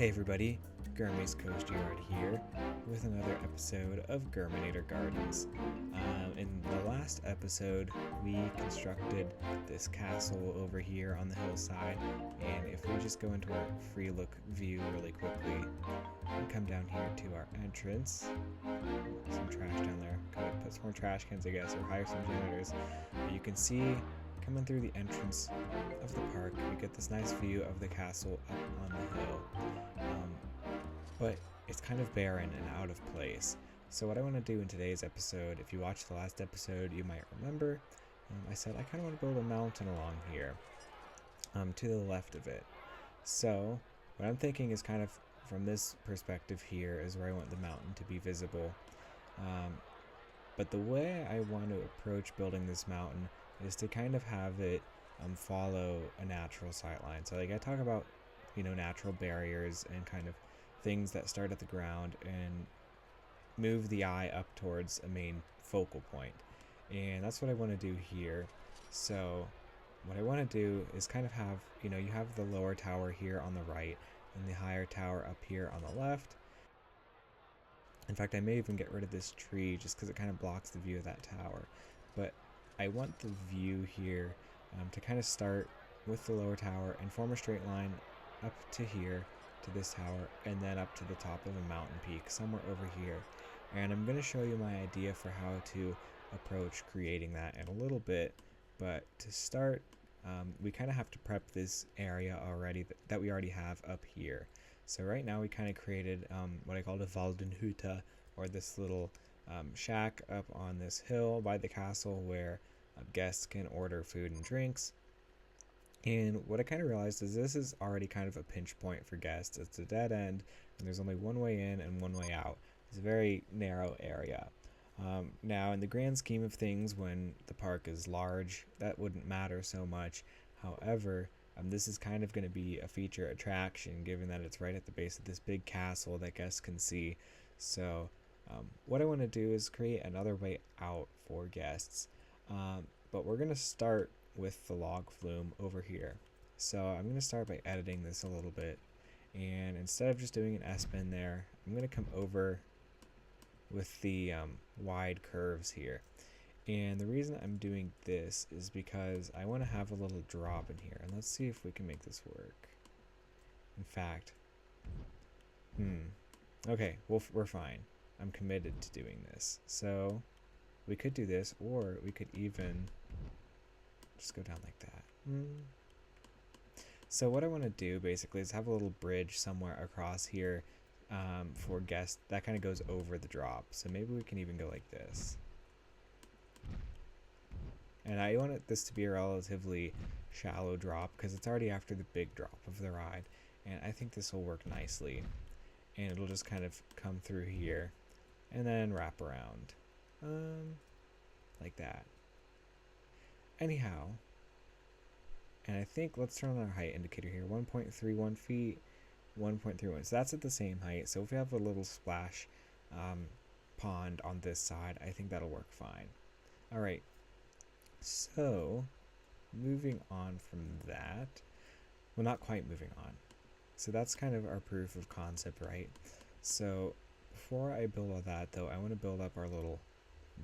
Hey everybody, Germany's Coast Yard here with another episode of Germanator Gardens. In the last episode, we constructed this castle over here on the hillside, and if we just go into our free look view really quickly and come down here to our entrance, some trash down there, gotta put some more trash cans I guess, or hire some janitors, you can see coming through the entrance of the park, we get this nice view of the castle up on the hill. But it's kind of barren and out of place. So what I want to do in today's episode, if you watched the last episode, you might remember, I said I kind of want to build a mountain along here, to the left of it. So what I'm thinking is kind of from this perspective here is where I want the mountain to be visible. But the way I want to approach building this mountain is to kind of have it follow a natural sightline. So like I talk about, natural barriers and kind of things that start at the ground and move the eye up towards a main focal point. And that's what I want to do here. So what I want to do is kind of have, you have the lower tower here on the right and the higher tower up here on the left. In fact, I may even get rid of this tree just because it kind of blocks the view of that tower. But I want the view here to kind of start with the lower tower and form a straight line up to here, to this tower, and then up to the top of a mountain peak somewhere over here. And I'm going to show you my idea for how to approach creating that in a little bit. But to start, we kind of have to prep this area already that we already have up here. So right now we kind of created what I called a Waldenhütte, or this little shack up on this hill by the castle where guests can order food and drinks. And what I kind of realized is this is already kind of a pinch point for guests. It's a dead end, and there's only one way in and one way out. It's a very narrow area. Now, in the grand scheme of things, when the park is large, that wouldn't matter so much. However, this is kind of going to be a feature attraction, given that it's right at the base of this big castle that guests can see. So, what I want to do is create another way out for guests. But we're going to start with the log flume over here. So I'm going to start by editing this a little bit, and instead of just doing an S-bend there, I'm going to come over with the wide curves here. And the reason I'm doing this is because I want to have a little drop in here, and let's see if we can make this work. In fact, okay, well, we're fine. I'm committed to doing this. So we could do this, or we could even just go down like that. So what I want to do basically is have a little bridge somewhere across here for guests that kind of goes over the drop. So maybe we can even go like this. And I want this to be a relatively shallow drop because it's already after the big drop of the ride. And I think this will work nicely. And it'll just kind of come through here and then wrap around like that. Anyhow, and I think let's turn on our height indicator here, 1.31 feet, 1.31. So that's at the same height. So if we have a little splash pond on this side, I think that'll work fine. All right. So moving on from that, well, not quite moving on. So that's kind of our proof of concept, right? So before I build all that, though, I want to build up our little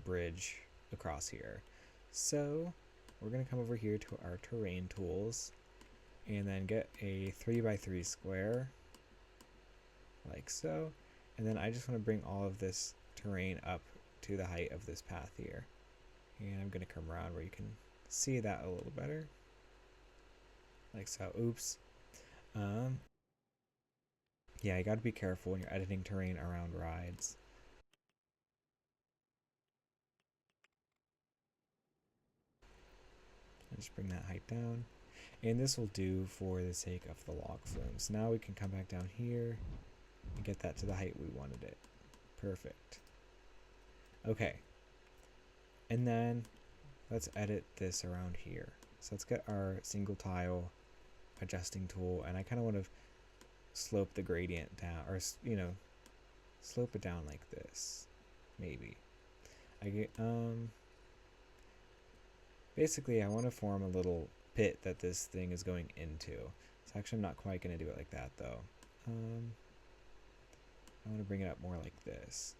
bridge across here. So we're going to come over here to our terrain tools and then get a 3x3 square like so. And then I just want to bring all of this terrain up to the height of this path here. And I'm going to come around where you can see that a little better. Like so. Oops. Yeah, you got to be careful when you're editing terrain around rides. Just bring that height down. And this will do for the sake of the log flume. So now we can come back down here and get that to the height we wanted it. Perfect. Okay. And then let's edit this around here. So let's get our single tile adjusting tool, and I kind of want to slope the gradient down, or slope it down like this. Maybe. Basically, I want to form a little pit that this thing is going into. So actually, I'm not quite going to do it like that, though. I want to bring it up more like this.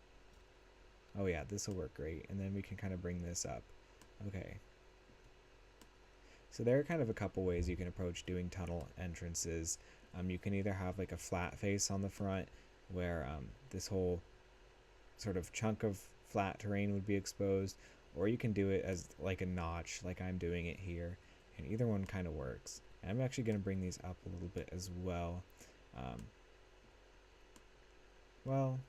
Oh yeah, this will work great. And then we can kind of bring this up. Okay. So there are kind of a couple ways you can approach doing tunnel entrances. You can either have like a flat face on the front where this whole sort of chunk of flat terrain would be exposed, or you can do it as like a notch like I'm doing it here, and either one kind of works. And I'm actually going to bring these up a little bit as well. Well,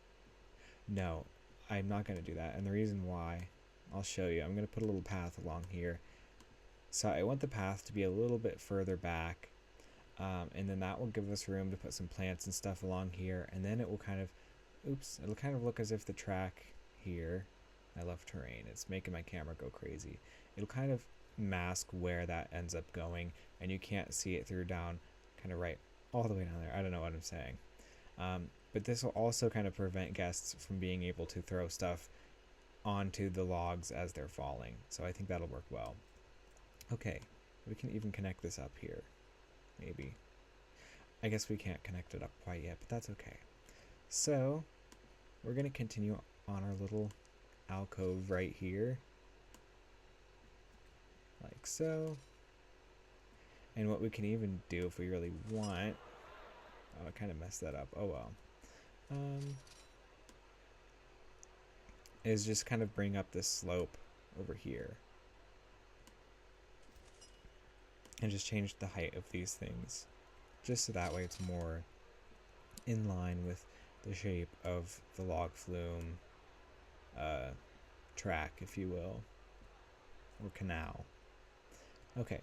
no, I'm not going to do that, and the reason why, I'll show you. I'm going to put a little path along here. So I want the path to be a little bit further back, and then that will give us room to put some plants and stuff along here, and then it will kind of, it'll kind of look as if the track here, I love terrain, it's making my camera go crazy. It'll kind of mask where that ends up going, and you can't see it through down, kind of right all the way down there. I don't know what I'm saying. But this will also kind of prevent guests from being able to throw stuff onto the logs as they're falling. So I think that'll work well. Okay, we can even connect this up here, maybe. I guess we can't connect it up quite yet, but that's okay. So we're going to continue on our little alcove right here, like so. And what we can even do if we really want, oh, I kind of messed that up, oh well, is just kind of bring up this slope over here and just change the height of these things, just so that way it's more in line with the shape of the log flume track, if you will, or canal. Okay,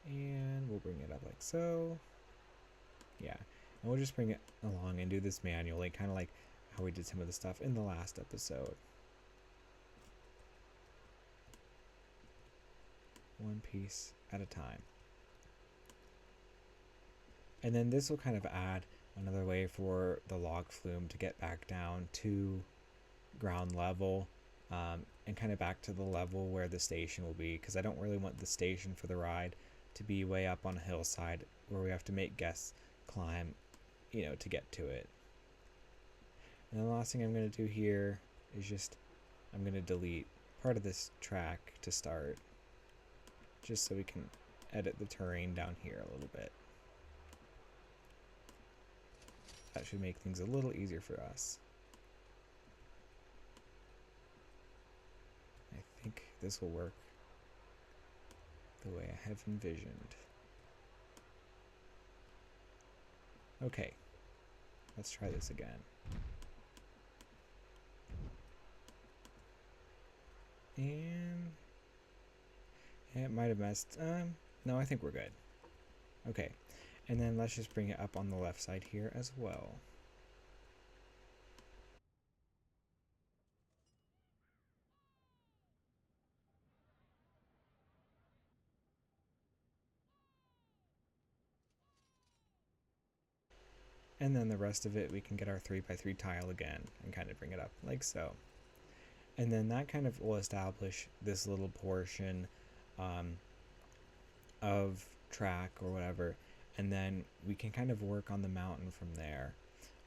and we'll bring it up like so. Yeah, and we'll just bring it along and do this manually, kind of like how we did some of the stuff in the last episode. One piece at a time. And then this will kind of add another way for the log flume to get back down to ground level, and kind of back to the level where the station will be, because I don't really want the station for the ride to be way up on a hillside where we have to make guests climb, you know, to get to it. And the last thing I'm going to do here is just, I'm going to delete part of this track to start, just so we can edit the terrain down here a little bit. That should make things a little easier for us. I think this will work the way I have envisioned. Okay, let's try this again. And it might have messed, no, I think we're good. Okay, and then let's just bring it up on the left side here as well. And then the rest of it, we can get our 3x3 tile again and kind of bring it up like so. And then that kind of will establish this little portion of track or whatever. And then we can kind of work on the mountain from there,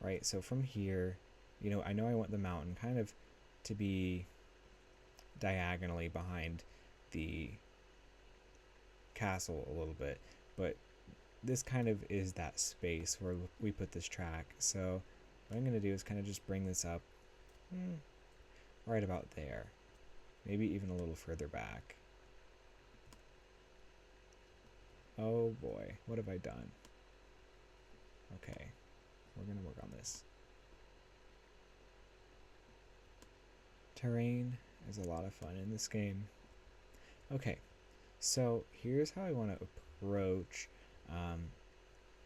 right? So from here, you know I want the mountain kind of to be diagonally behind the castle a little bit, but this kind of is that space where we put this track. So what I'm going to do is kind of just bring this up right about there, maybe even a little further back. Oh boy, what have I done? Okay, we're going to work on this. Terrain is a lot of fun in this game. Okay, so here's how I want to approach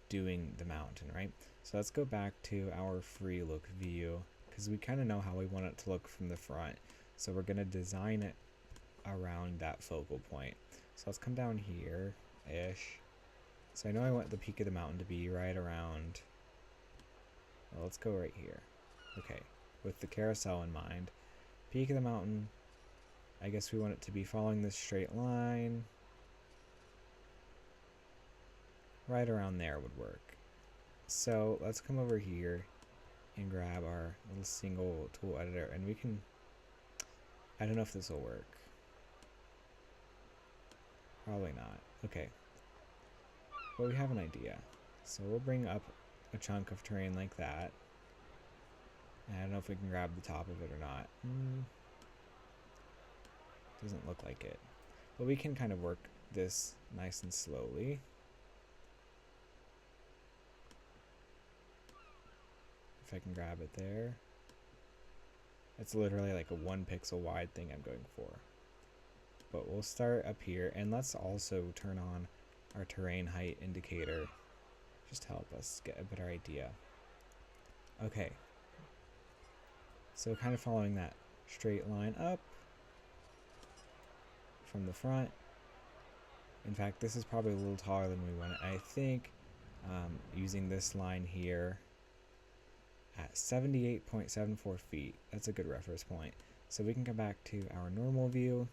doing the mountain, right? So let's go back to our free look view, because we kind of know how we want it to look from the front. So we're going to design it around that focal point. So let's come down here-ish. So I know I want the peak of the mountain to be right around, well, let's go right here. Okay, with the carousel in mind. Peak of the mountain, I guess we want it to be following this straight line. Right around there would work. So let's come over here and grab our little single tool editor, and we can, I don't know if this will work. Probably not. Okay. But we have an idea. So we'll bring up a chunk of terrain like that. And I don't know if we can grab the top of it or not. Doesn't look like it. But we can kind of work this nice and slowly. If I can grab it there. It's literally like a 1 pixel wide thing I'm going for. But we'll start up here, and let's also turn on our terrain height indicator just to help us get a better idea. Okay. So kind of following that straight line up from the front. In fact, this is probably a little taller than we want it. I think using this line here at 78.74 feet. That's a good reference point. So we can come back to our normal view.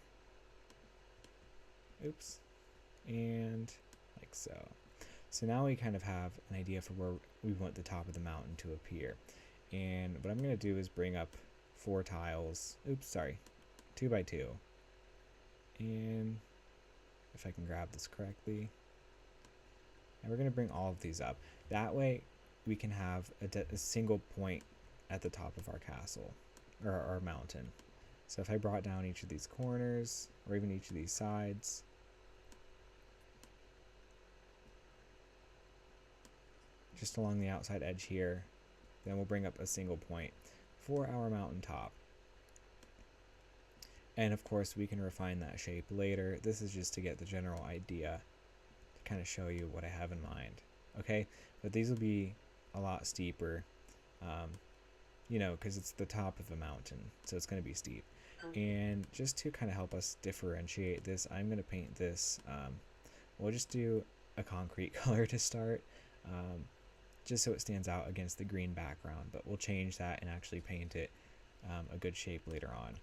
Oops. And like so. So now we kind of have an idea for where we want the top of the mountain to appear. And what I'm going to do is bring up 4 tiles. Oops, sorry. 2 by 2. And if I can grab this correctly. And we're going to bring all of these up. That way we can have a single point at the top of our castle, or our mountain. So if I brought down each of these corners, or even each of these sides, just along the outside edge here, then we'll bring up a single point for our mountain top. And of course we can refine that shape later. This is just to get the general idea, to kind of show you what I have in mind. Okay, but these will be a lot steeper, you know, because it's the top of a mountain, so it's going to be steep. And just to kind of help us differentiate this, I'm going to paint this, we'll just do a concrete color to start, just so it stands out against the green background, but we'll change that and actually paint it a good shape later on.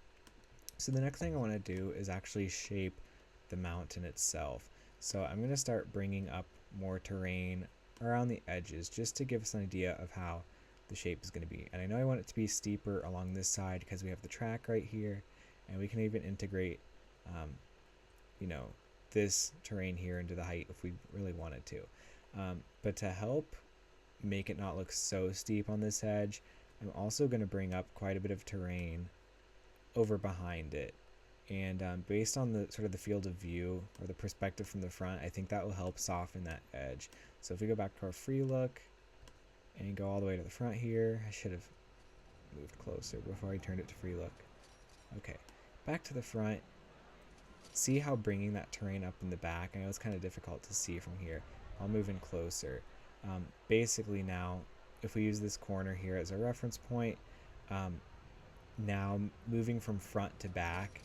So the next thing I want to do is actually shape the mountain itself. So I'm going to start bringing up more terrain around the edges just to give us an idea of how the shape is going to be. And I know I want it to be steeper along this side because we have the track right here, and we can even integrate you know, this terrain here into the height if we really wanted to. But to help make it not look so steep on this edge, I'm also going to bring up quite a bit of terrain over behind it. And based on the sort of the field of view or the perspective from the front, I think that will help soften that edge. So if we go back to our free look and go all the way to the front here, I should have moved closer before I turned it to free look. Okay, back to the front. See how bringing that terrain up in the back, I know it's kind of difficult to see from here. I'll move in closer. Basically now, if we use this corner here as a reference point, now moving from front to back,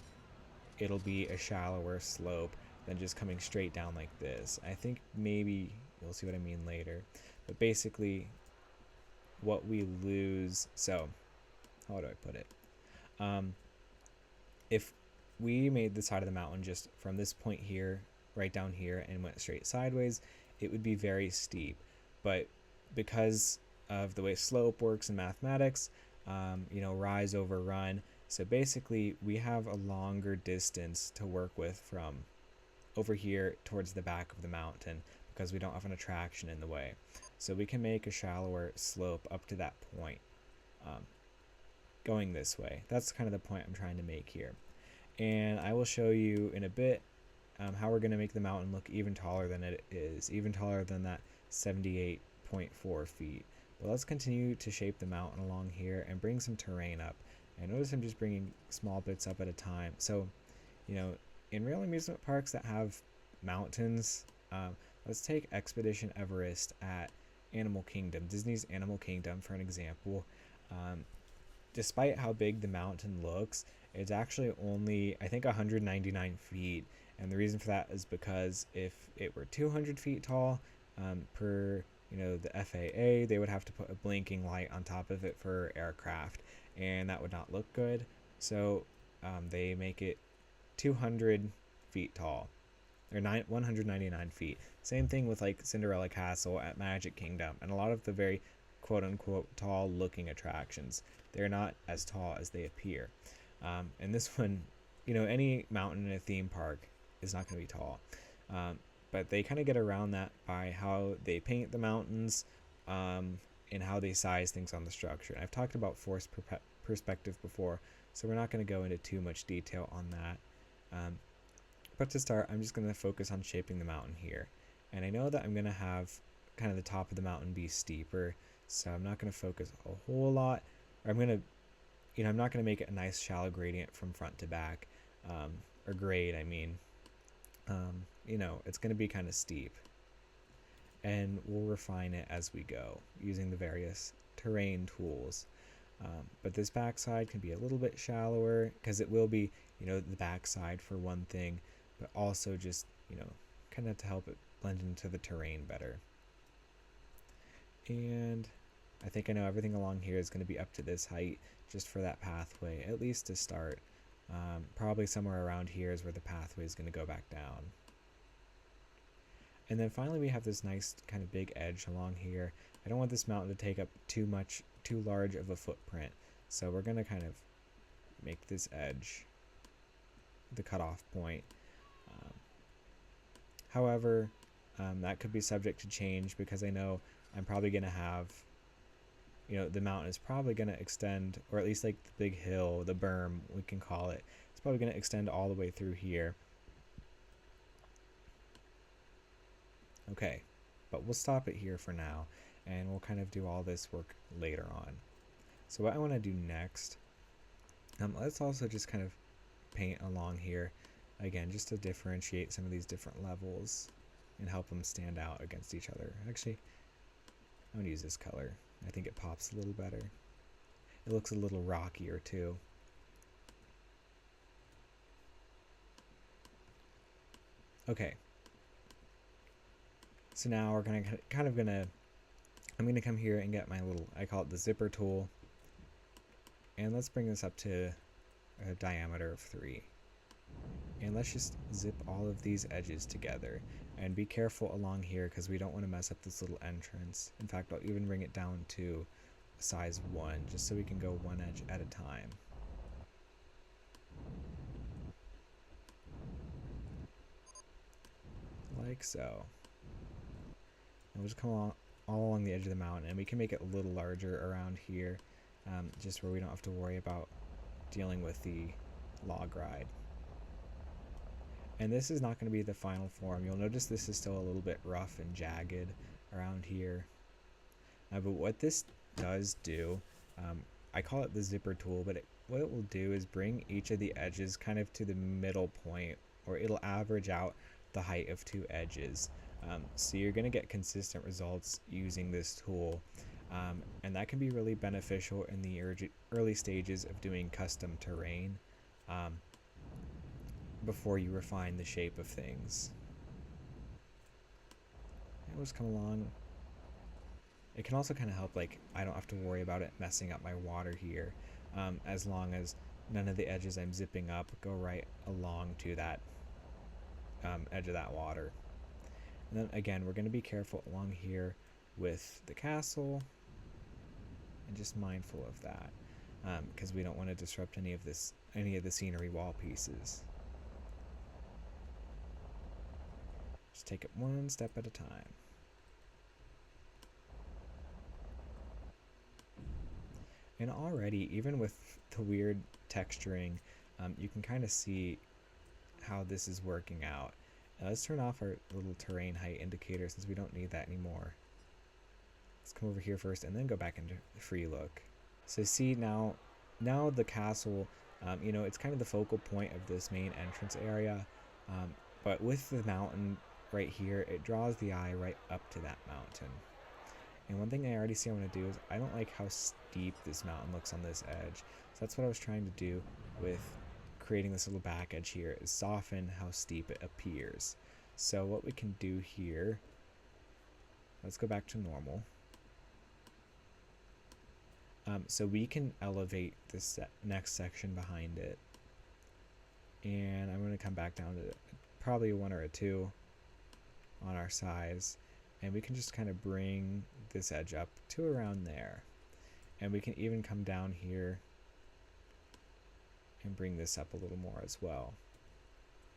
it'll be a shallower slope than just coming straight down like this. I think maybe you'll see what I mean later, but basically what we lose, so how do I put it? If we made the side of the mountain just from this point here right down here and went straight sideways, it would be very steep. But because of the way slope works in mathematics, you know, rise over run, so basically we have a longer distance to work with from over here towards the back of the mountain because we don't have an attraction in the way. So we can make a shallower slope up to that point going this way. That's kind of the point I'm trying to make here. And I will show you in a bit how we're going to make the mountain look even taller than it is, even taller than that 78.4 feet. But let's continue to shape the mountain along here and bring some terrain up. And notice I'm just bringing small bits up at a time. So, you know, in real amusement parks that have mountains, let's take Expedition Everest at Animal Kingdom, Disney's Animal Kingdom for an example. Despite how big the mountain looks, it's actually only, I think, 199 feet. And the reason for that is because if it were 200 feet tall, per, you know, the FAA, they would have to put a blinking light on top of it for aircraft, and that would not look good. So they make it 200 feet tall. or 199 feet. Same thing with like Cinderella Castle at Magic Kingdom and a lot of the very quote unquote tall looking attractions. They're not as tall as they appear. And this one, you know, any mountain in a theme park is not going to be tall. But they kind of get around that by how they paint the mountains and how they size things on the structure. And I've talked about force perspective before, so we're not going to go into too much detail on that. But to start, I'm just going to focus on shaping the mountain here. And I know that I'm going to have kind of the top of the mountain be steeper, so I'm not going to focus a whole lot. Or I'm going to, you know, I'm not going to make it a nice shallow gradient from front to back, or grade, I mean. You know, it's going to be kind of steep. And we'll refine it as we go using the various terrain tools. But this backside can be a little bit shallower because it will be, you know, the backside for one thing, but also just, you know, kind of to help it blend into the terrain better. And I think I know everything along here is going to be up to this height just for that pathway, at least to start. Probably somewhere around here is where the pathway is going to go back down. And then finally we have this nice kind of big edge along here. I don't want this mountain to take up too large of a footprint. So we're going to kind of make this edge the cutoff point. However, that could be subject to change because I know I'm probably going to have, you know, the mountain is probably going to extend, or at least like the big hill, the berm, we can call it. It's probably going to extend all the way through here. Okay, but we'll stop it here for now, and we'll kind of do all this work later on. So what I want to do next, let's also just kind of paint along here, again, just to differentiate some of these different levels and help them stand out against each other. Actually, I'm going to use this color. I think it pops a little better. It looks a little rockier too. Okay. So now we're I'm gonna come here and get my little, I call it the zipper tool. And let's bring this up to a diameter of 3. And let's just zip all of these edges together. And be careful along here because we don't want to mess up this little entrance. In fact, I'll even bring it down to a size 1, just so we can go one edge at a time. Like so. And we'll just come along all along the edge of the mountain, and we can make it a little larger around here, just where we don't have to worry about dealing with the log ride. And this is not going to be the final form. You'll notice this is still a little bit rough and jagged around here. But what this does do, I call it the zipper tool, but what it will do is bring each of the edges kind of to the middle point, or it'll average out the height of 2 edges. So you're going to get consistent results using this tool, and that can be really beneficial in the early stages of doing custom terrain, before you refine the shape of things. And we'll just come along. It can also kind of help, like, I don't have to worry about it messing up my water here, as long as none of the edges I'm zipping up go right along to that edge of that water. And then again, we're going to be careful along here with the castle, and just mindful of that, because we don't want to disrupt any of the scenery wall pieces. Just take it one step at a time. And already, even with the weird texturing, you can kind of see how this is working out. Let's turn off our little terrain height indicator since we don't need that anymore. Let's come over here first and then go back into the free look. So see now the castle, you know, it's kind of the focal point of this main entrance area, but with the mountain right here, it draws the eye right up to that mountain. And one thing I already see I want to do is I don't like how steep this mountain looks on this edge. So that's what I was trying to do with creating this little back edge here, is soften how steep it appears. So what we can do here, let's go back to normal. So we can elevate this next section behind it. And I'm going to come back down to probably a 1 or a 2 on our size, and we can just kind of bring this edge up to around there. And we can even come down here and bring this up a little more as well.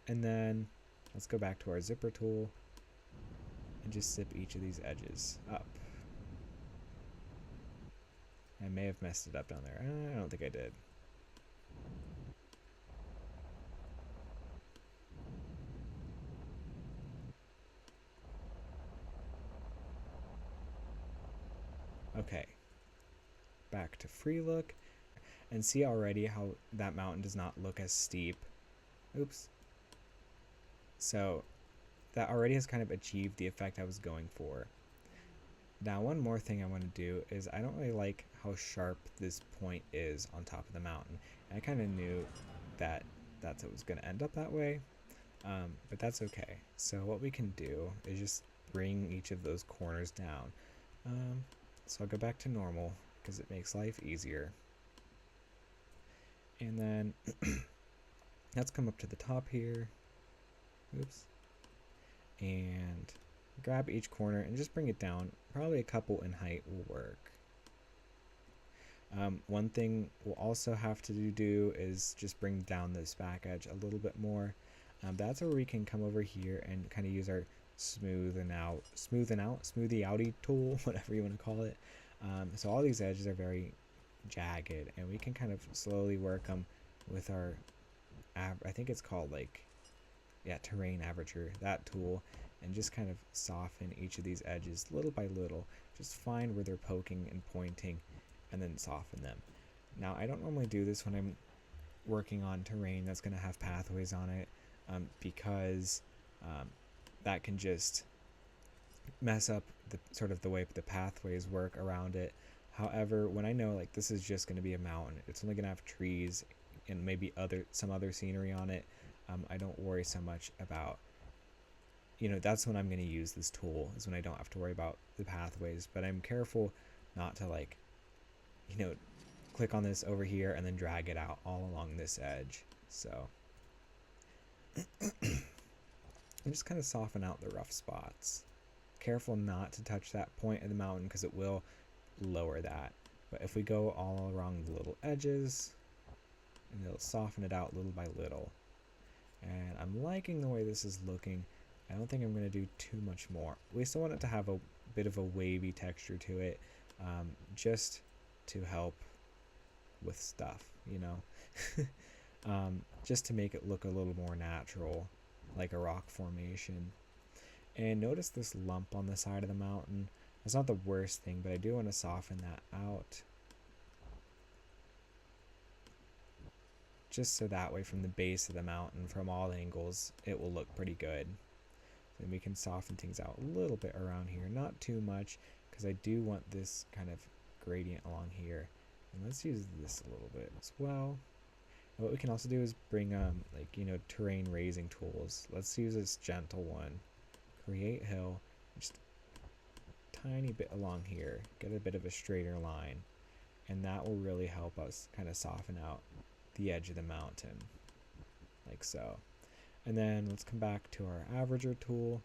And then let's go back to our zipper tool and just zip each of these edges up. I may have messed it up down there. I don't think I did. Okay, back to free look, and see already how that mountain does not look as steep. Oops. So that already has kind of achieved the effect I was going for. Now, one more thing I want to do is I don't really like how sharp this point is on top of the mountain. And I kind of knew that it was going to end up that way, but that's okay. So what we can do is just bring each of those corners down. So I'll go back to normal because it makes life easier. And then let's come up to the top here. Oops. And grab each corner and just bring it down. Probably a couple in height will work. One thing we'll also have to do is just bring down this back edge a little bit more. That's where we can come over here and kind of use our smoothie outy tool, whatever you want to call it. So all these edges are very jagged, and we can kind of slowly work them with our, I think it's called terrain averager, that tool, and just kind of soften each of these edges little by little. Just find where they're poking and pointing, and then soften them. Now, I don't normally do this when I'm working on terrain that's going to have pathways on it, because that can just mess up the way the pathways work around it. However, when I know this is just going to be a mountain, it's only going to have trees and maybe some other scenery on it, I don't worry so much about, that's when I'm going to use this tool, is when I don't have to worry about the pathways. But I'm careful not to click on this over here and then drag it out all along this edge. So and just kind of soften out the rough spots. Careful not to touch that point of the mountain because it will lower that. But if we go all around the little edges, and it'll soften it out little by little. And I'm liking the way this is looking. I don't think I'm going to do too much more. We still want it to have a bit of a wavy texture to it, just to help with stuff, just to make it look a little more natural, like a rock formation. And notice this lump on the side of the mountain. It's not the worst thing, but I do want to soften that out, just so that way from the base of the mountain, from all angles, it will look pretty good. Then we can soften things out a little bit around here, not too much, because I do want this kind of gradient along here. And let's use this a little bit as well. And what we can also do is bring terrain raising tools. Let's use this gentle one. Create hill, just a tiny bit along here, get a bit of a straighter line, and that will really help us kind of soften out the edge of the mountain, like so. And then let's come back to our averager tool,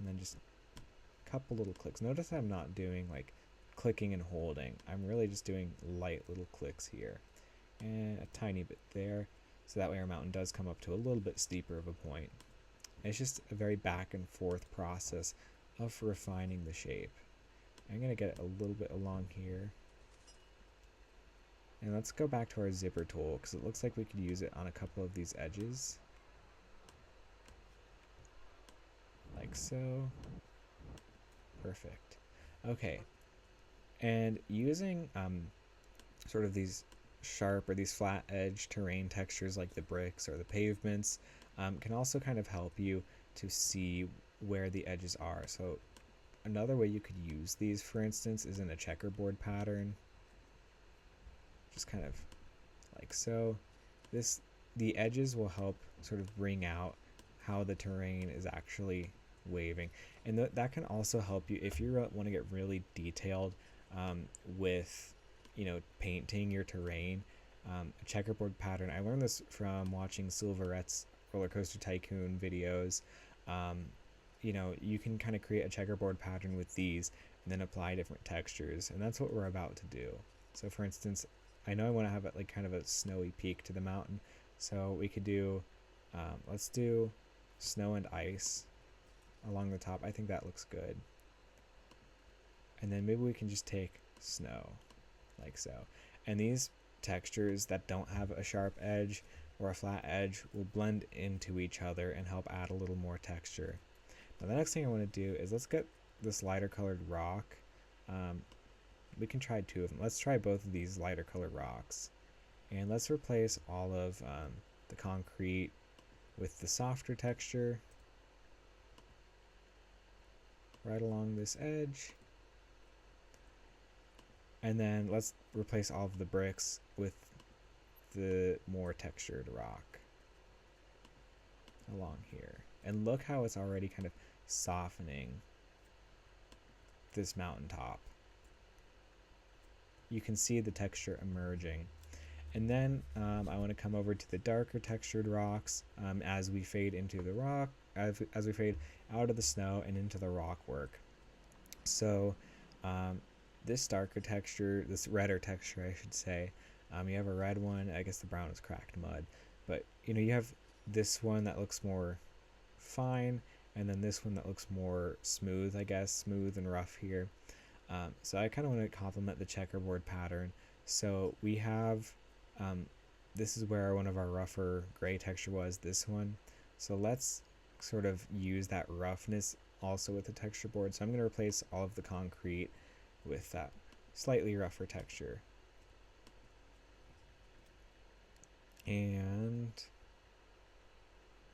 and then just a couple little clicks. Notice I'm not doing clicking and holding. I'm really just doing light little clicks here, and a tiny bit there, so that way our mountain does come up to a little bit steeper of a point. It's just a very back and forth process of refining the shape. I'm going to get it a little bit along here. And let's go back to our zipper tool, because it looks like we could use it on a couple of these edges. Like so. Perfect. Okay. And using sort of these sharp or these flat edge terrain textures like the bricks or the pavements can also kind of help you to see where the edges are. So another way you could use these, for instance, is in a checkerboard pattern. Just kind of like so. The edges will help sort of bring out how the terrain is actually waving, and that can also help you if you want to get really detailed with painting your terrain. A checkerboard pattern, I learned this from watching Silverette's Roller Coaster Tycoon videos, you know, you can kind of create a checkerboard pattern with these and then apply different textures, and that's what we're about to do. So for instance, I know I want to have like kind of a snowy peak to the mountain, so we could do, let's do snow and ice along the top. I think that looks good. And then maybe we can just take snow, like so. And these textures that don't have a sharp edge or a flat edge will blend into each other and help add a little more texture. Now the next thing I want to do is let's get this lighter colored rock. We can try two of them. Let's try both of these lighter colored rocks. And let's replace all of the concrete with the softer texture right along this edge. And then let's replace all of the bricks with the more textured rock along here. And look how it's already kind of softening this mountaintop. You can see the texture emerging. And then I want to come over to the darker textured rocks as we fade into the rock, as we fade out of the snow and into the rock work. So this darker texture, this redder texture I should say, you have a red one. I guess the brown is cracked mud, but you know, you have this one that looks more fine, and then this one that looks more smooth, I guess, smooth and rough here. So I kind of want to complement the checkerboard pattern. So we have, this is where one of our rougher gray texture was, this one. So let's sort of use that roughness also with the texture board. So I'm going to replace all of the concrete with that slightly rougher texture. And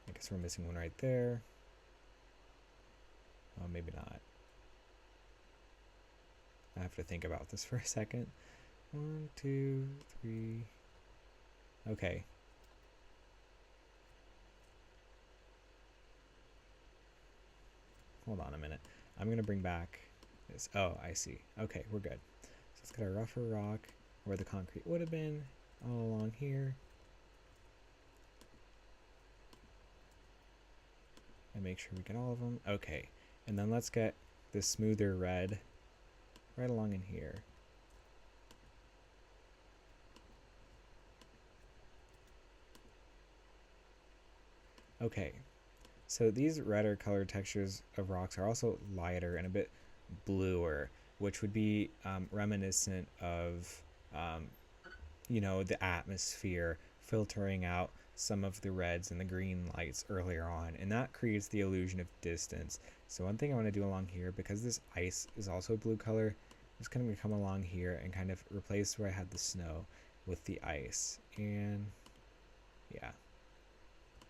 I guess we're missing one right there. Oh, maybe not. I have to think about this for a second. 1, 2, 3. Okay. Hold on a minute. I'm going to bring back this. Oh, I see. Okay, we're good. So let's get a rougher rock where the concrete would have been all along here. And make sure we get all of them. Okay. And then let's get this smoother red right along in here. Okay, so these redder colored textures of rocks are also lighter and a bit bluer, which would be reminiscent of, you know, the atmosphere filtering out some of the reds and the green lights earlier on, and that creates the illusion of distance. So one thing I want to do along here, because this ice is also blue color, I'm just going to come along here and kind of replace where I had the snow with the ice. And yeah,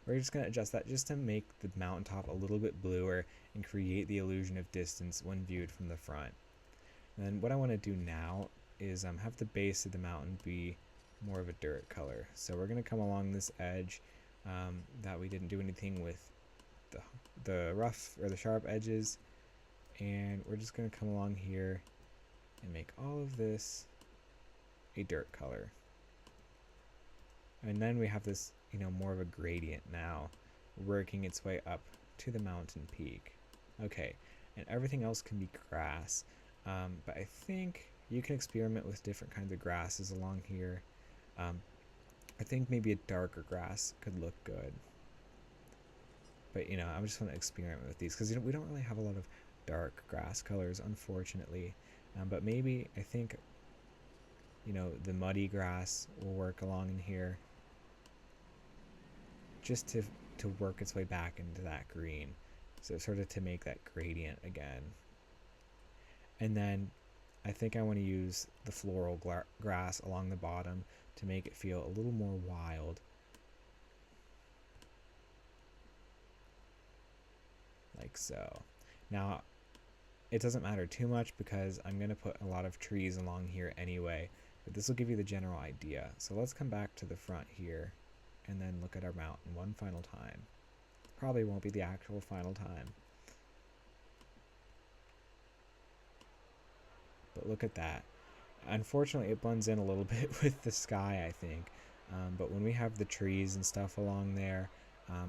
we're just going to adjust that just to make the mountaintop a little bit bluer and create the illusion of distance when viewed from the front. And then what I want to do now is have the base of the mountain be more of a dirt color. So we're going to come along this edge that we didn't do anything with the rough or the sharp edges, and we're just going to come along here and make all of this a dirt color. And then we have this, you know, more of a gradient now working its way up to the mountain peak. Okay, and everything else can be grass, but I think you can experiment with different kinds of grasses along here. I think maybe a darker grass could look good, but you know, I just want to experiment with these because, you know, we don't really have a lot of dark grass colors, unfortunately. But maybe I think, you know, the muddy grass will work along in here, just to work its way back into that green, so sort of to make that gradient again. And then I think I want to use the floral grass along the bottom to make it feel a little more wild. Like so. Now, it doesn't matter too much because I'm going to put a lot of trees along here anyway, but this will give you the general idea. So let's come back to the front here and then look at our mountain one final time. Probably won't be the actual final time, but look at that. Unfortunately, it blends in a little bit with the sky, I think. But when we have the trees and stuff along there,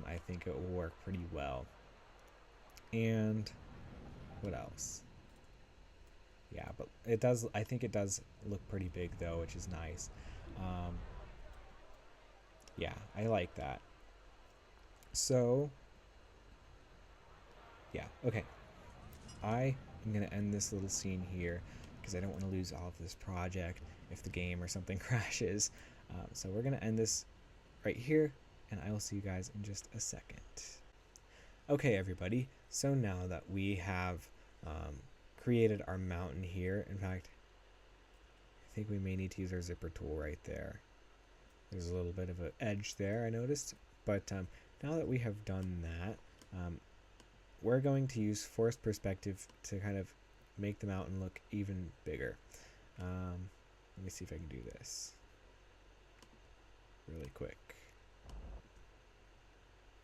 I think it will work pretty well. And what else? Yeah, but it does, I think it does look pretty big though, which is nice. Yeah, I like that. So, yeah, okay. I am going to end this little scene here because I don't want to lose all of this project if the game or something crashes. So we're going to end this right here, and I will see you guys in just a second. Okay, everybody, so now that we have created our mountain here, in fact, I think we may need to use our zipper tool right there. There's a little bit of an edge there, I noticed, but now that we have done that, we're going to use forced perspective to kind of make the mountain look even bigger. Let me see if I can do this really quick.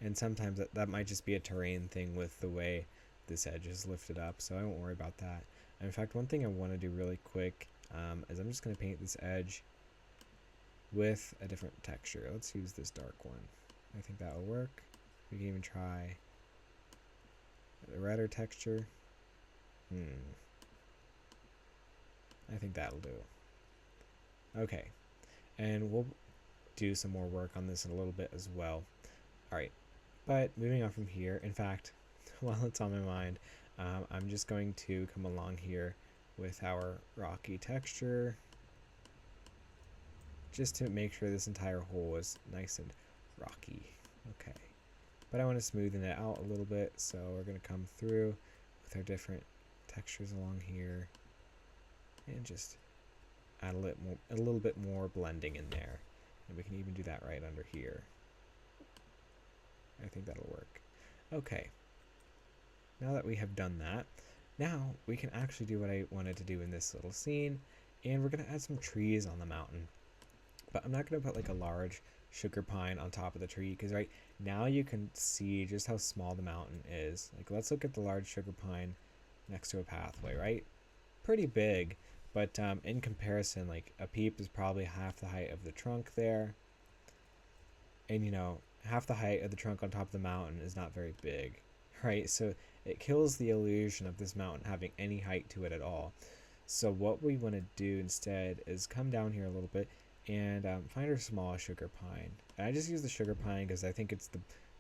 And sometimes that might just be a terrain thing with the way this edge is lifted up, so I won't worry about that. In fact, one thing I want to do really quick is I'm just going to paint this edge with a different texture. Let's use this dark one. I think that will work. We can even try the redder texture. I think that'll do. Okay, and we'll do some more work on this in a little bit as well. Alright, but moving on from here, in fact, while it's on my mind, I'm just going to come along here with our rocky texture just to make sure this entire hole is nice and rocky. Okay, but I want to smoothen it out a little bit, so we're going to come through with our different textures along here and just add a little bit more blending in there, and we can even do that right under here. I think that'll work. Okay, now that we have done that, now we can actually do what I wanted to do in this little scene, and we're going to add some trees on the mountain. But I'm not going to put like a large sugar pine on top of the tree, because right now you can see just how small the mountain is. Like, let's look at the large sugar pine next to a pathway, right? Pretty big, but in comparison, like a peep is probably half the height of the trunk there, and you know, half the height of the trunk on top of the mountain is not very big, right? So it kills the illusion of this mountain having any height to it at all. So what we want to do instead is come down here a little bit and find our small sugar pine. And I just use the sugar pine because I think it's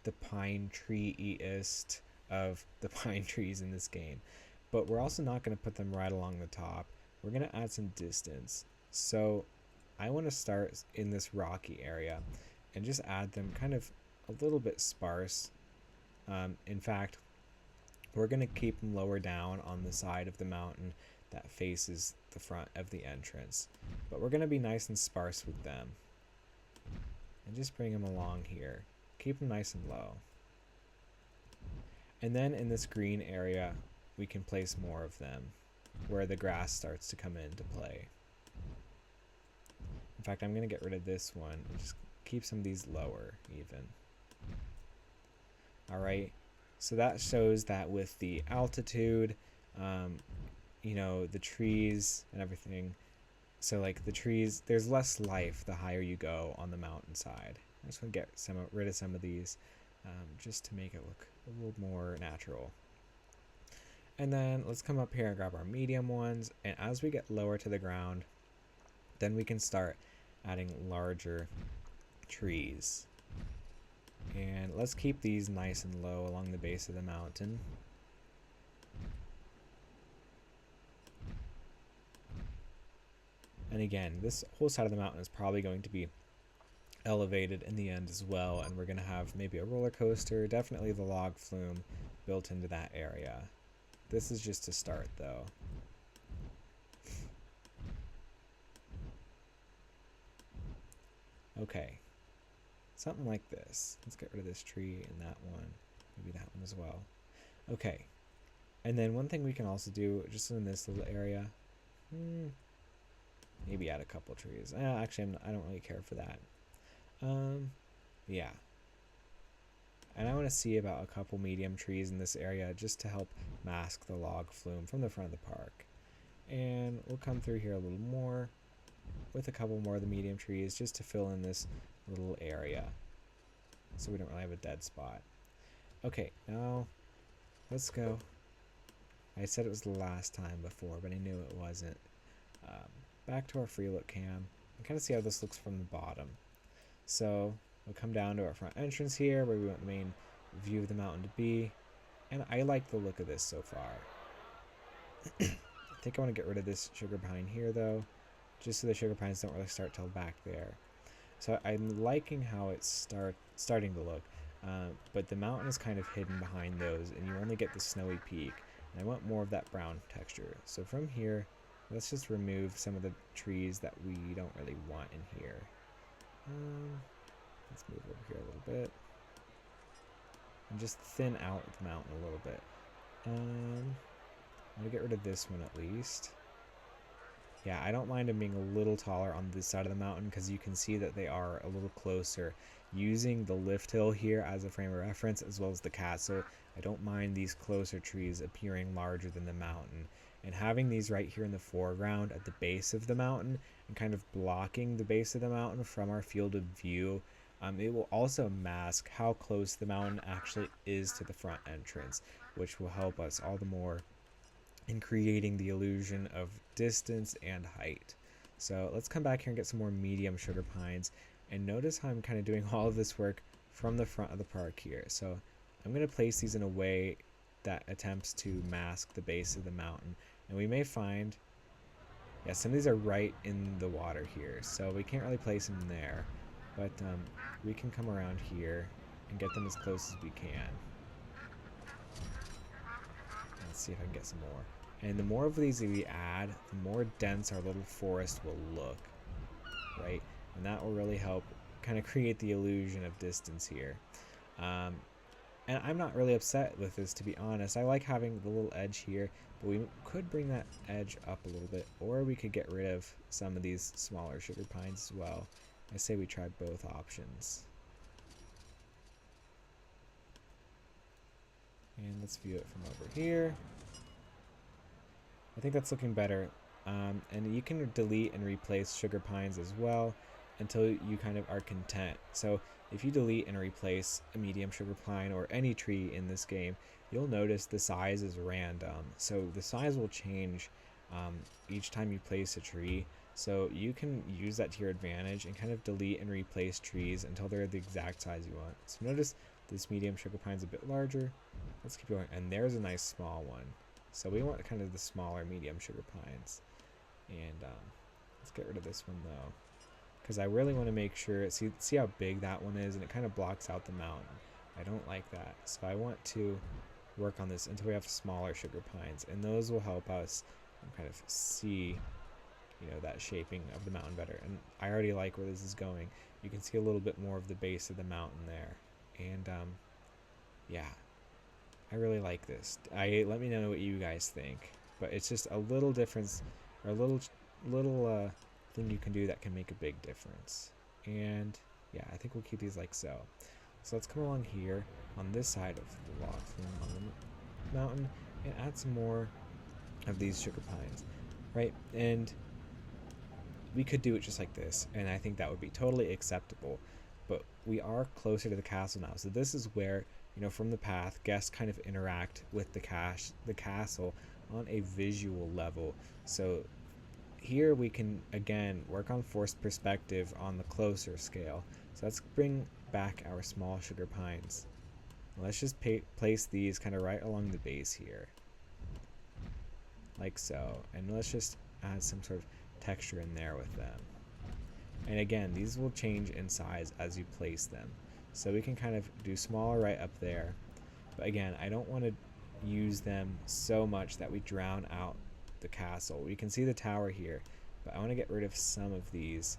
the pine tree-iest of the pine trees in this game. But we're also not going to put them right along the top. We're going to add some distance. So I want to start in this rocky area and just add them kind of a little bit sparse. In fact, we're going to keep them lower down on the side of the mountain that faces the front of the entrance. But we're going to be nice and sparse with them. And just bring them along here. Keep them nice and low. And then in this green area, we can place more of them where the grass starts to come into play. In fact, I'm going to get rid of this one and just keep some of these lower even. Alright, so that shows that with the altitude, you know, the trees and everything, so like the trees, there's less life the higher you go on the mountainside. I just want to get rid of some of these just to make it look a little more natural. And then let's come up here and grab our medium ones, and as we get lower to the ground, then we can start adding larger trees. And let's keep these nice and low along the base of the mountain. And again, this whole side of the mountain is probably going to be elevated in the end as well, and we're going to have maybe a roller coaster, definitely the log flume built into that area. This is just to start though. Okay, something like this. Let's get rid of this tree and that one, maybe that one as well. Okay, and then one thing we can also do just in this little area, maybe add a couple trees. Actually, I don't really care for that. Yeah. And I want to see about a couple medium trees in this area just to help mask the log flume from the front of the park. And we'll come through here a little more with a couple more of the medium trees just to fill in this little area. so we don't really have a dead spot. Okay, now let's go. I said it was the last time before, but I knew it wasn't. Back to our free look cam and kind of see how this looks from the bottom. So we'll come down to our front entrance here where we want the main view of the mountain to be, and I like the look of this so far. I think I want to get rid of this sugar pine here though, just so the sugar pines don't really start till back there. So I'm liking how it's starting to look, but the mountain is kind of hidden behind those, and you only get the snowy peak. And I want more of that brown texture. So from here, let's just remove some of the trees that we don't really want in here. Let's move over here a little bit and just thin out the mountain a little bit. I'm gonna get rid of this one at least. Yeah, I don't mind them being a little taller on this side of the mountain because you can see that they are a little closer. Using the lift hill here as a frame of reference as well as the castle, I don't mind these closer trees appearing larger than the mountain. And having these right here in the foreground at the base of the mountain and kind of blocking the base of the mountain from our field of view, it will also mask how close the mountain actually is to the front entrance, which will help us all the more in creating the illusion of distance and height. So let's come back here and get some more medium sugar pines, and notice how I'm kind of doing all of this work from the front of the park here. So I'm going to place these in a way that attempts to mask the base of the mountain, and we may find, yeah, some of these are right in the water here, so we can't really place them there, but we can come around here and get them as close as we can. Let's see if I can get some more. And the more of these we add, the more dense our little forest will look, right? And that will really help kind of create the illusion of distance here. And I'm not really upset with this, to be honest. I like having the little edge here, but we could bring that edge up a little bit, or we could get rid of some of these smaller sugar pines as well. I say we try both options. And let's view it from over here. I think that's looking better. And you can delete and replace sugar pines as well until you kind of are content. So if you delete and replace a medium sugar pine or any tree in this game, you'll notice the size is random. So the size will change each time you place a tree. So you can use that to your advantage and kind of delete and replace trees until they're the exact size you want. So notice this medium sugar pine is a bit larger. Let's keep going. And there's a nice small one. So we want kind of the smaller medium sugar pines. And let's get rid of this one though, because I really want to make sure, see how big that one is, and it kind of blocks out the mountain. I don't like that. So I want to work on this until we have smaller sugar pines, and those will help us kind of see, you know, that shaping of the mountain better. And I already like where this is going. You can see a little bit more of the base of the mountain there. And yeah, I really like this. Let me know what you guys think. But it's just a little difference, or a little thing you can do that can make a big difference. And yeah, I think we'll keep these like so. So let's come along here on this side of the log flume on the mountain and add some more of these sugar pines, right? And we could do it just like this, and I think that would be totally acceptable. But we are closer to the castle now, so this is where, you know, from the path, guests kind of interact with the castle on a visual level. So here we can again work on forced perspective on the closer scale. So let's bring back our small sugar pines. Let's just place these kind of right along the base here, like so, and let's just add some sort of texture in there with them. And again, these will change in size as you place them, so we can kind of do smaller right up there, but again, I don't want to use them so much that we drown out the castle. We can see the tower here, but I want to get rid of some of these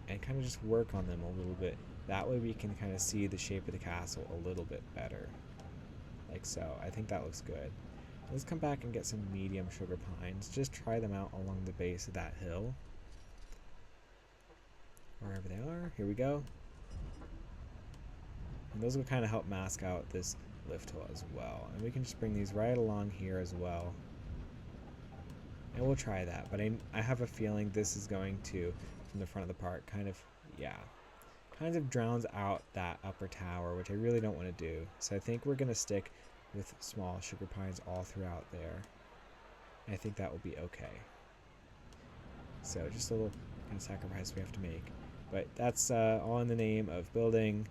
and kind of just work on them a little bit. That way we can kind of see the shape of the castle a little bit better, like so. I think that looks good. Let's come back and get some medium sugar pines. Just try them out along the base of that hill, wherever they are. Here we go. And those will kind of help mask out this lift hill as well. And we can just bring these right along here as well. And we'll try that. But I have a feeling this is going to, from the front of the park, kind of, yeah, kind of drowns out that upper tower, which I really don't want to do. So I think we're going to stick with small sugar pines all throughout there. And I think that will be okay. So just a little kind of sacrifice we have to make. But that's all in the name of building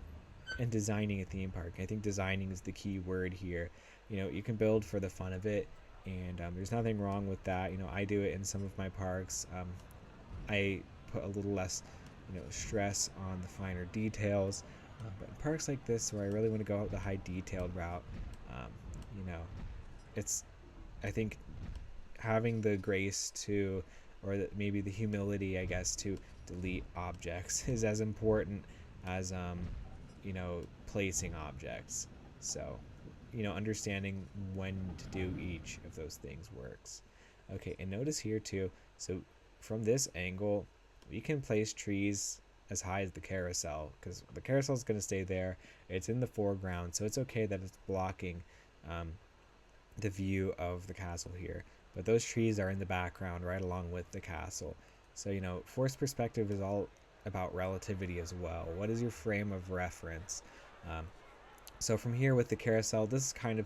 and designing a theme park. I think designing is the key word here. You know, you can build for the fun of it, and there's nothing wrong with that. You know, I do it in some of my parks. I put a little less, stress on the finer details. But in parks like this, where I really want to go the high detailed route, um, you know, it's, I think, having the grace to, or maybe the humility, I guess, to delete objects is as important as, placing objects. So, understanding when to do each of those things works. Okay, and notice here too, so from this angle, we can place trees as high as the carousel, because the carousel is going to stay there. It's in the foreground, so it's okay that it's blocking the view of the castle here. But those trees are in the background right along with the castle. So, forced perspective is all about relativity as well. What is your frame of reference? So from here with the carousel, this is kind of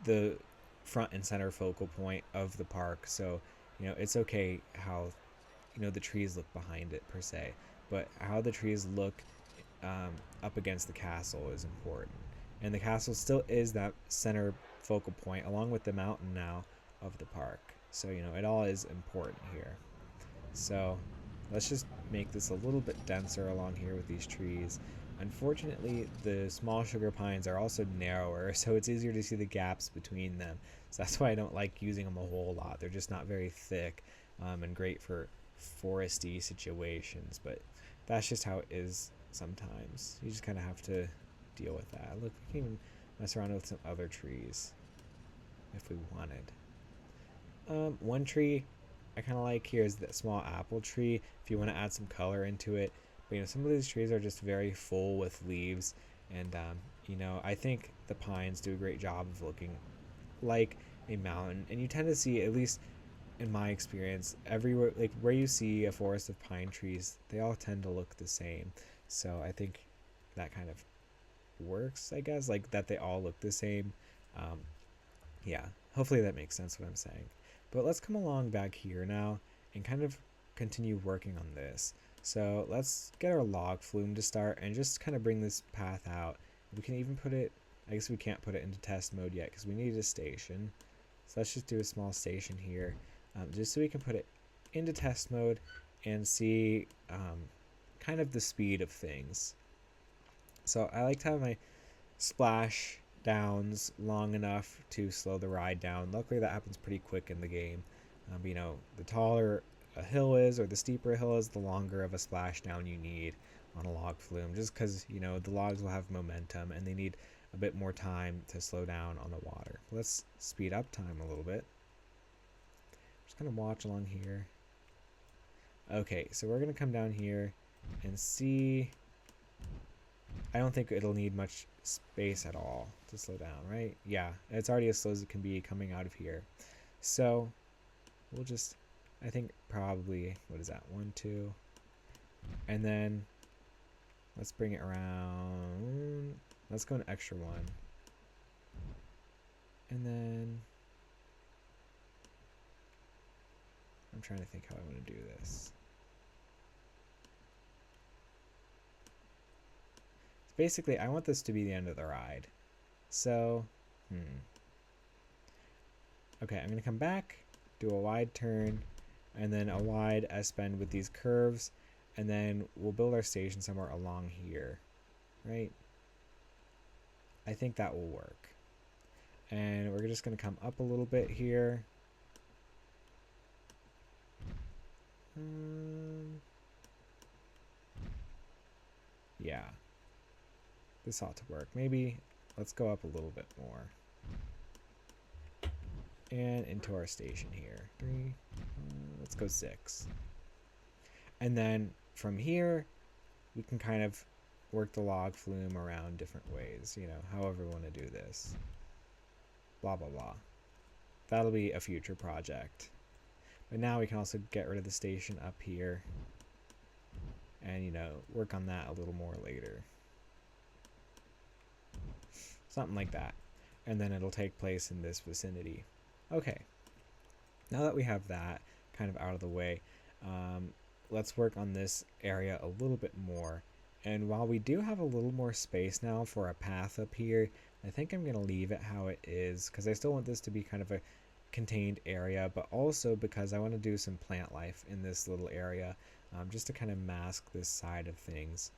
the front and center focal point of the park. So, it's okay how, the trees look behind it per se, but how the trees look up against the castle is important. And the castle still is that center focal point along with the mountain now of the park. So, it all is important here. So let's just make this a little bit denser along here with these trees. Unfortunately, the small sugar pines are also narrower, so it's easier to see the gaps between them. So that's why I don't like using them a whole lot. They're just not very thick and great for foresty situations, but that's just how it is sometimes. You just kind of have to deal with that. Look, we can even mess around with some other trees if we wanted. One tree I kind of like here is that small apple tree if you want to add some color into it. But some of these trees are just very full with leaves, and I think the pines do a great job of looking like a mountain. And you tend to see, at least in my experience, everywhere, like where you see a forest of pine trees, they all tend to look the same. So I think that kind of works, I guess, like that they all look the same. Yeah, hopefully that makes sense what I'm saying. But let's come along back here now and kind of continue working on this. So let's get our log flume to start and just kind of bring this path out. We can even put it, I guess we can't put it into test mode yet because we need a station. So let's just do a small station here, just so we can put it into test mode and see kind of the speed of things. So I like to have my splash downs long enough to slow the ride down. Luckily that happens pretty quick in the game. The taller a hill is, or the steeper a hill is, the longer of a splashdown you need on a log flume, just because the logs will have momentum and they need a bit more time to slow down on the water. Let's speed up time a little bit. Just kind of watch along here. Okay, so we're gonna come down here and see. I don't think it'll need much space at all to slow down, right? Yeah, it's already as slow as it can be coming out of here. So we'll just, I think probably, what is that, 1, 2, and then let's bring it around. Let's go an extra 1, and then I'm trying to think how I want to do this. So basically, I want this to be the end of the ride. So, okay, I'm going to come back, do a wide turn, and then a wide S-bend with these curves, and then we'll build our station somewhere along here, right? I think that will work. And we're just going to come up a little bit here. Yeah, this ought to work. Maybe let's go up a little bit more. And into our station here. 3, let's go 6. And then from here, we can kind of work the log flume around different ways, however we want to do this. Blah, blah, blah. That'll be a future project. But now we can also get rid of the station up here. and, you know, work on that a little more later. Something like that. And then it'll take place in this vicinity. Okay. Now that we have that kind of out of the way, let's work on this area a little bit more. And while we do have a little more space now for a path up here, I think I'm going to leave it how it is, because I still want this to be kind of a contained area, but also because I want to do some plant life in this little area, just to kind of mask this side of things.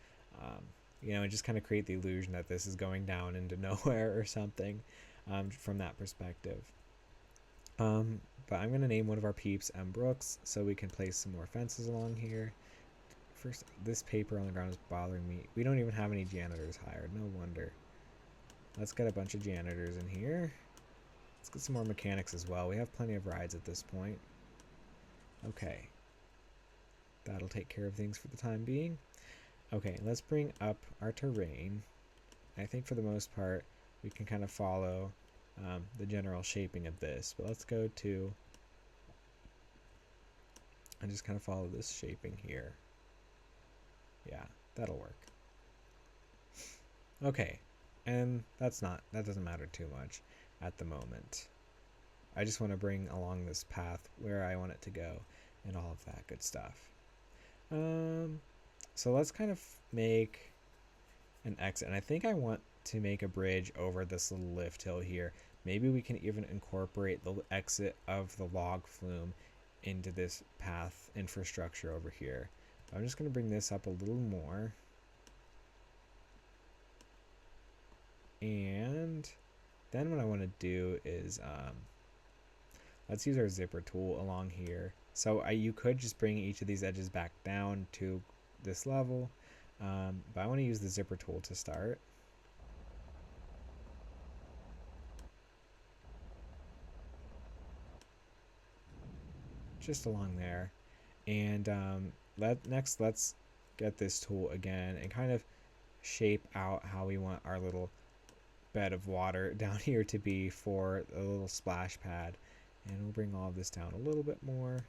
You know, and just kind of create the illusion that this is going down into nowhere or something, from that perspective. But I'm going to name one of our peeps M. Brooks so we can place some more fences along here. First, this paper on the ground is bothering me. We don't even have any janitors hired. No wonder. Let's get a bunch of janitors in here. Let's get some more mechanics as well. We have plenty of rides at this point. Okay. That'll take care of things for the time being. Okay, let's bring up our terrain. I think for the most part, we can kind of follow the general shaping of this. But let's go to, and just kind of follow this shaping here. Yeah, that'll work. Okay, and that doesn't matter too much at the moment. I just want to bring along this path where I want it to go and all of that good stuff. So let's kind of make an exit, and I think I want to make a bridge over this little lift hill here. Maybe we can even incorporate the exit of the log flume into this path infrastructure over here. I'm just going to bring this up a little more. And then what I want to do is, let's use our zipper tool along here. So you could just bring each of these edges back down to this level, but I want to use the zipper tool to start. Just along there. And next let's get this tool again and kind of shape out how we want our little bed of water down here to be for a little splash pad. And we'll bring all of this down a little bit more.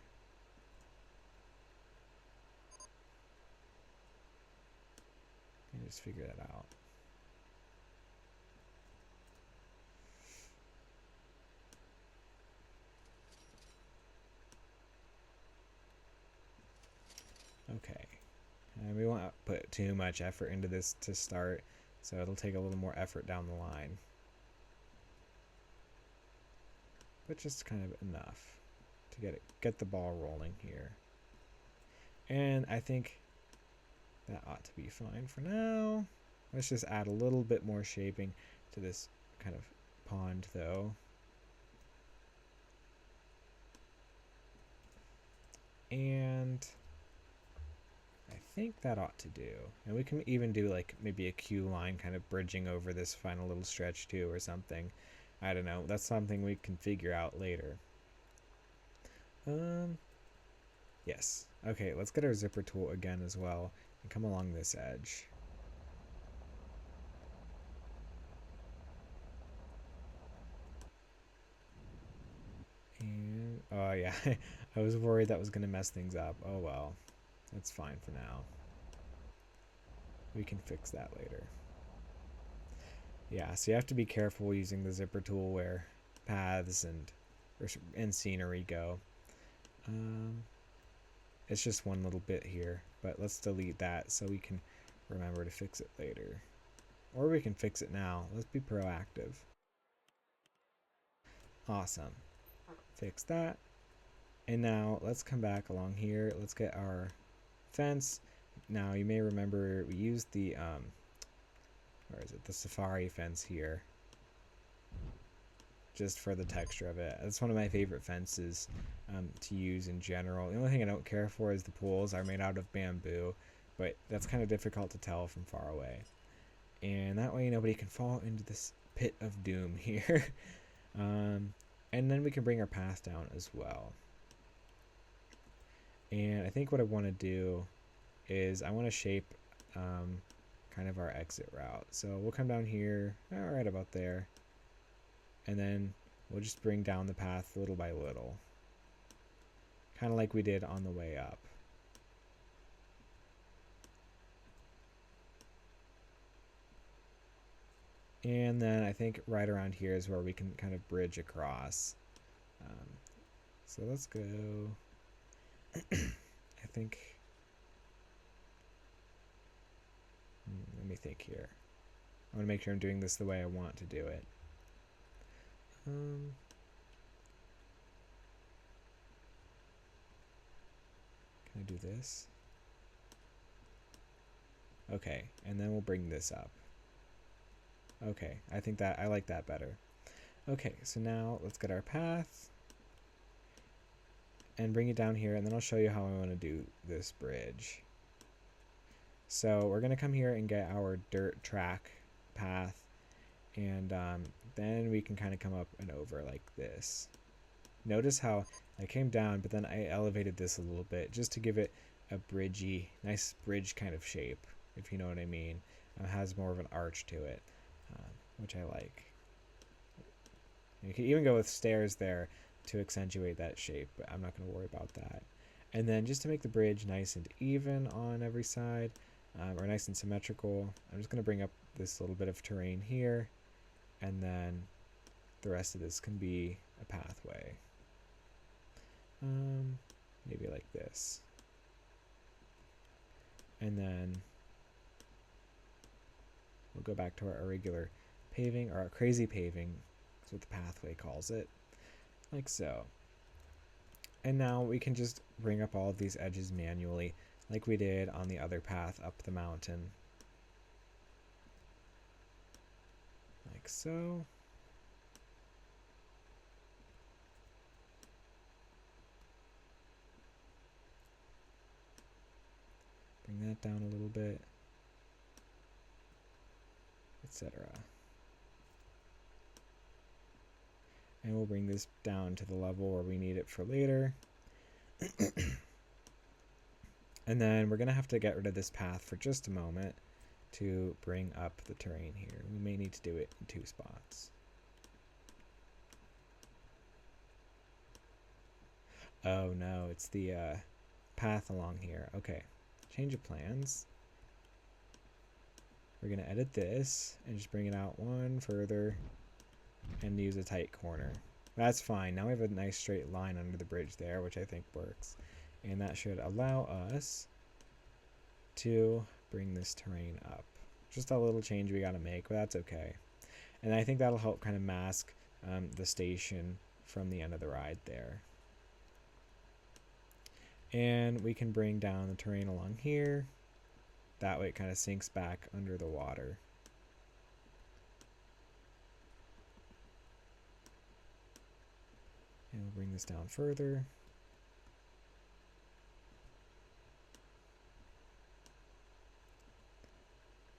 And just figure that out. Okay. And we won't put too much effort into this to start, so it'll take a little more effort down the line. But just kind of enough to get the ball rolling here. And I think that ought to be fine for now. Let's just add a little bit more shaping to this kind of pond though. And I think that ought to do. And we can even do like maybe a queue line kind of bridging over this final little stretch too or something. I don't know. That's something we can figure out later. Yes. Okay, let's get our zipper tool again as well and come along this edge. And oh yeah, I was worried that was going to mess things up. Oh well, that's fine for now. We can fix that later. Yeah, so you have to be careful using the zipper tool where paths and scenery go. It's just one little bit here, but let's delete that so we can remember to fix it later. Or we can fix it now. Let's be proactive. Awesome. Fix that. And now let's come back along here. Let's get our fence. Now you may remember we used the where is it? The safari fence here. Just for the texture of it. That's one of my favorite fences to use in general. The only thing I don't care for is the poles are made out of bamboo, but that's kind of difficult to tell from far away. And that way nobody can fall into this pit of doom here. And then we can bring our path down as well. And I think what I want to do is I want to shape kind of our exit route. So we'll come down here, right about there. And then we'll just bring down the path little by little. Kind of like we did on the way up. And then I think right around here is where we can kind of bridge across. So let's go. I think. Let me think here. I want to make sure I'm doing this the way I want to do it. Can I do this? Okay, and then we'll bring this up. Okay, I think that I like that better. Okay, so now let's get our path and bring it down here, and then I'll show you how I want to do this bridge. So we're going to come here and get our dirt track path, and then we can kind of come up and over like this. Notice how I came down, but then I elevated this a little bit just to give it a bridgy, nice bridge kind of shape, if you know what I mean. It has more of an arch to it, which I like. You can even go with stairs there to accentuate that shape, but I'm not going to worry about that. And then just to make the bridge nice and even on every side, or nice and symmetrical, I'm just going to bring up this little bit of terrain here, and then the rest of this can be a pathway. Maybe like this. And then we'll go back to our irregular paving, or our crazy paving. That's what the pathway calls it. Like so. And now we can just bring up all of these edges manually, like we did on the other path up the mountain. Like so. Bring that down a little bit, etc. And we'll bring this down to the level where we need it for later. And then we're going to have to get rid of this path for just a moment to bring up the terrain here. We may need to do it in 2 spots. Oh no, it's the path along here. Okay, change of plans. We're going to edit this and just bring it out one further and use a tight corner. That's fine. Now we have a nice straight line under the bridge there, which I think works. And that should allow us to bring this terrain up. Just a little change we got to make, but that's okay. And I think that'll help kind of mask the station from the end of the ride there. And we can bring down the terrain along here. That way it kind of sinks back under the water. And we'll bring this down further.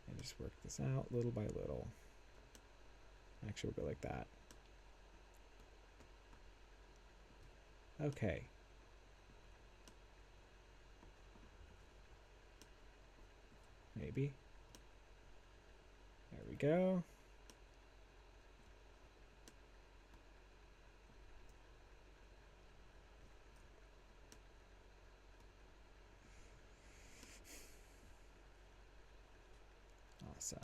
And just work this out little by little. Actually, we'll go like that. Okay. Maybe. There we go. Awesome.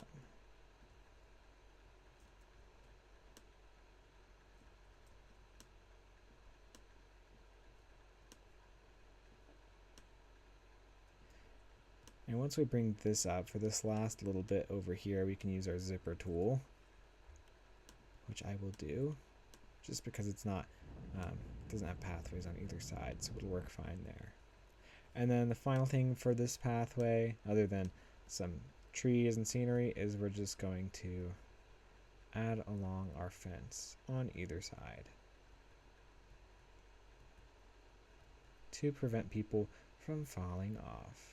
And once we bring this up, for this last little bit over here, we can use our zipper tool, which I will do, just because it's not, doesn't have pathways on either side, so it'll work fine there. And then the final thing for this pathway, other than some trees and scenery, is we're just going to add along our fence on either side to prevent people from falling off.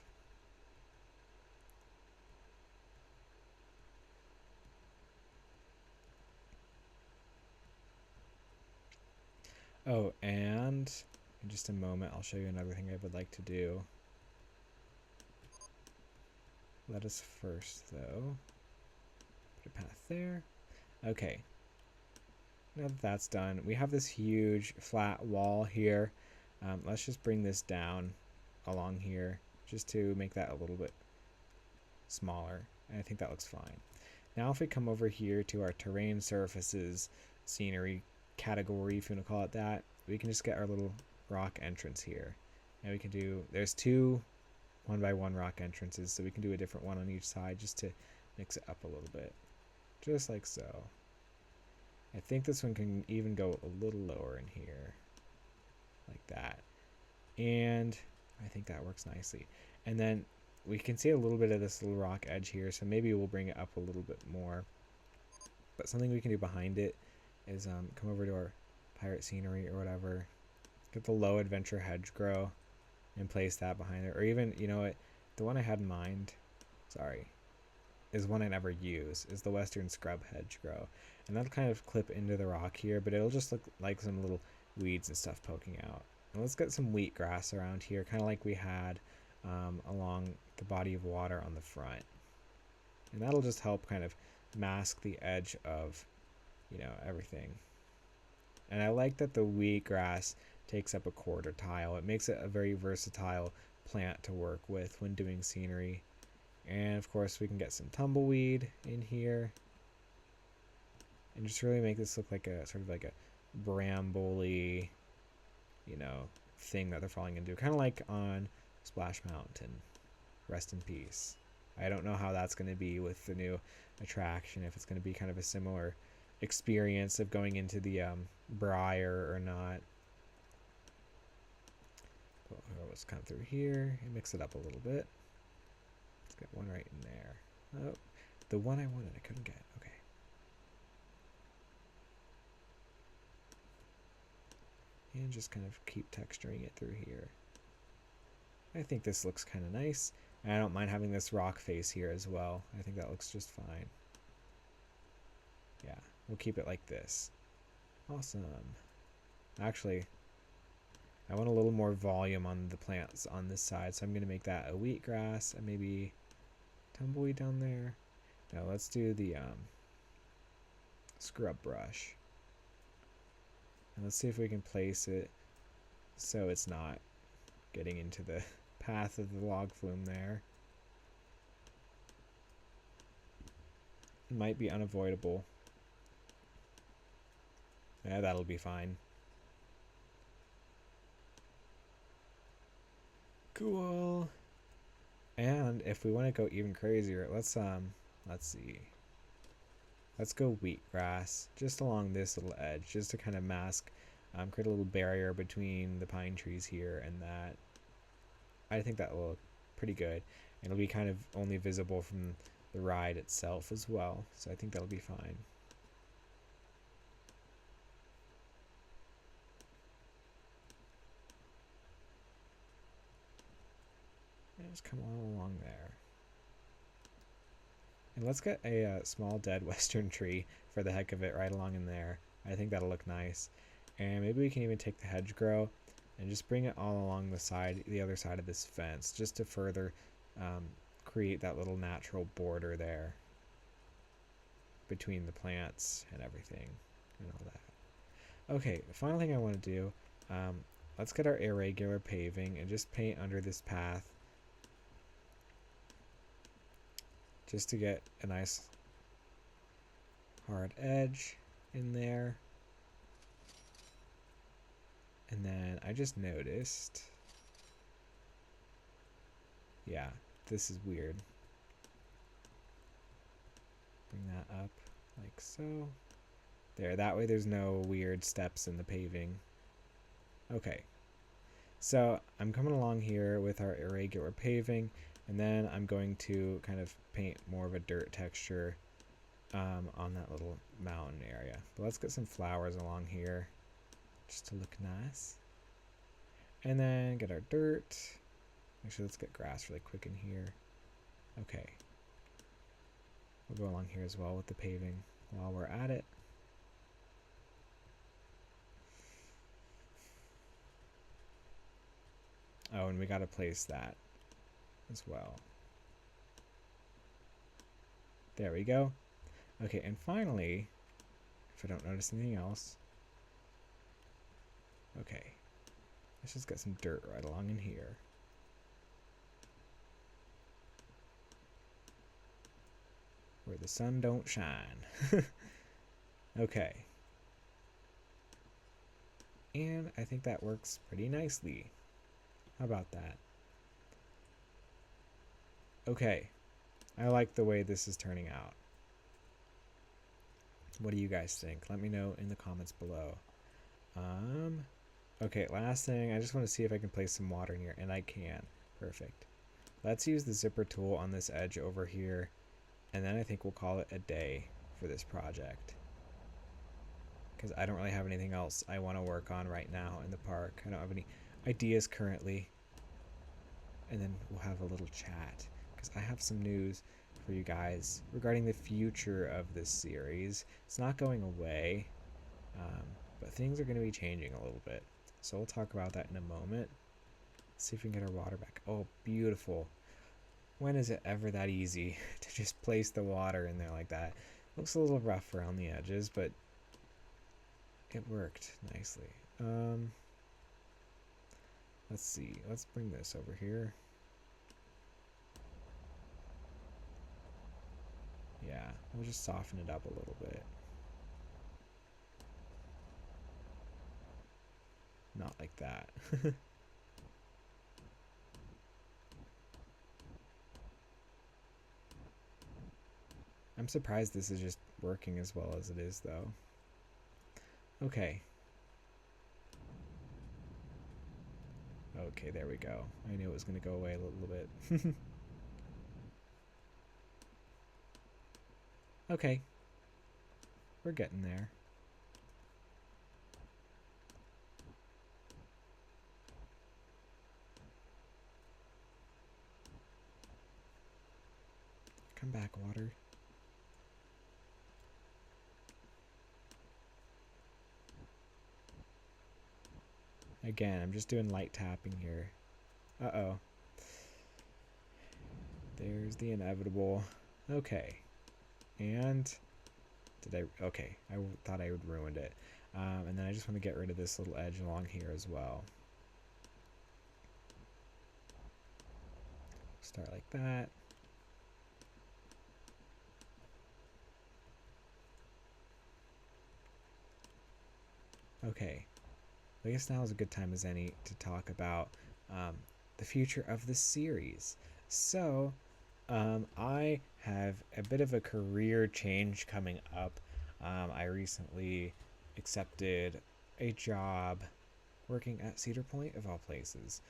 Oh, and in just a moment, I'll show you another thing I would like to do. Let us first, though, put a path there. Okay. Now that that's done, we have this huge flat wall here. Let's just bring this down along here just to make that a little bit smaller. And I think that looks fine. Now if we come over here to our terrain surfaces scenery category, if you want to call it that, we can just get our little rock entrance here. And we can do, there's two 1x1 rock entrances, so we can do a different one on each side just to mix it up a little bit. Just like so. I think this one can even go a little lower in here. Like that. And I think that works nicely. And then we can see a little bit of this little rock edge here, so maybe we'll bring it up a little bit more. But something we can do behind it is come over to our pirate scenery or whatever, get the low adventure hedgerow and place that behind it. Or even, you know what, the one I had in mind, sorry, is one I never use, is the western scrub hedgerow. And that'll kind of clip into the rock here, but it'll just look like some little weeds and stuff poking out. And let's get some wheatgrass around here, kind of like we had along the body of water on the front. And that'll just help kind of mask the edge of, you know, everything. And I like that the wheatgrass takes up a quarter tile. It makes it a very versatile plant to work with when doing scenery. And of course we can get some tumbleweed in here and just really make this look like a sort of like a brambly, you know, thing that they're falling into, kind of like on Splash Mountain. Rest in peace. I don't know how that's going to be with the new attraction, if it's going to be kind of a similar experience of going into the briar or not. But let's come through here and mix it up a little bit. Let's get one right in there. Oh, the one I wanted I couldn't get. Okay. And just kind of keep texturing it through here. I think this looks kind of nice. And I don't mind having this rock face here as well. I think that looks just fine. Yeah, we'll keep it like this. Awesome. Actually, I want a little more volume on the plants on this side, so I'm going to make that a wheatgrass and maybe tumbleweed down there. Now let's do the scrub brush. And let's see if we can place it so it's not getting into the path of the log flume there. It might be unavoidable. Yeah, that'll be fine. Cool. And if we want to go even crazier, let's see. Let's go wheatgrass just along this little edge, just to kind of mask, create a little barrier between the pine trees here and that. I think that will look pretty good. It'll be kind of only visible from the ride itself as well, so I think that'll be fine. And just come all along there. And let's get a small dead western tree for the heck of it right along in there. I think that'll look nice. And maybe we can even take the hedgerow and just bring it all along the side, the other side of this fence, just to further create that little natural border there between the plants and everything and all that. Okay, the final thing I want to do, let's get our irregular paving and just paint under this path just to get a nice hard edge in there. And then I just noticed, yeah, this is weird. Bring that up like so. There, that way there's no weird steps in the paving. Okay, so I'm coming along here with our irregular paving, and then I'm going to kind of paint more of a dirt texture on that little mountain area. But let's get some flowers along here just to look nice. And then get our dirt. Actually, let's get grass really quick in here. Okay. We'll go along here as well with the paving while we're at it. Oh, and we got to place that as well. There we go. Okay, and finally, if I don't notice anything else, okay, let's just get some dirt right along in here. . 'Cause where the sun don't shine. Okay. And I think that works pretty nicely. How about that? Okay. I like the way this is turning out. What do you guys think? Let me know in the comments below. Okay, last thing, I just want to see if I can place some water in here, and I can. Perfect. Let's use the zipper tool on this edge over here, and then I think we'll call it a day for this project. Because I don't really have anything else I want to work on right now in the park. I don't have any ideas currently. And then we'll have a little chat, because I have some news for you guys regarding the future of this series. It's not going away, but things are going to be changing a little bit. So we'll talk about that in a moment. Let's see if we can get our water back. Oh, beautiful. When is it ever that easy to just place the water in there like that? Looks a little rough around the edges, but it worked nicely. Let's see. Let's bring this over here. Yeah, we'll just soften it up a little bit. Not like that. I'm surprised this is just working as well as it is, though. Okay. Okay, there we go. I knew it was going to go away a little bit. Okay. We're getting there. Come back, water. Again, I'm just doing light tapping here. Uh-oh. There's the inevitable. Okay. And okay, I thought I would ruined it. And then I just want to get rid of this little edge along here as well. Start like that. Okay. I guess now is a good time as any to talk about the future of the series. So, I have a bit of a career change coming up. I recently accepted a job working at Cedar Point, of all places.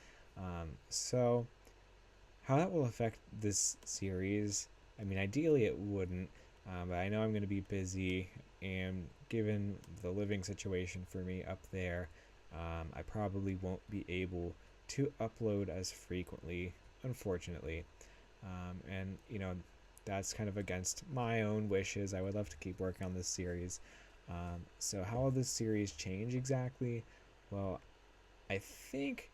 So, how that will affect this series, I mean, ideally it wouldn't, but I know I'm going to be busy, and given the living situation for me up there, I probably won't be able to upload as frequently, unfortunately. And, you know, that's kind of against my own wishes. I would love to keep working on this series. So how will this series change exactly? Well, I think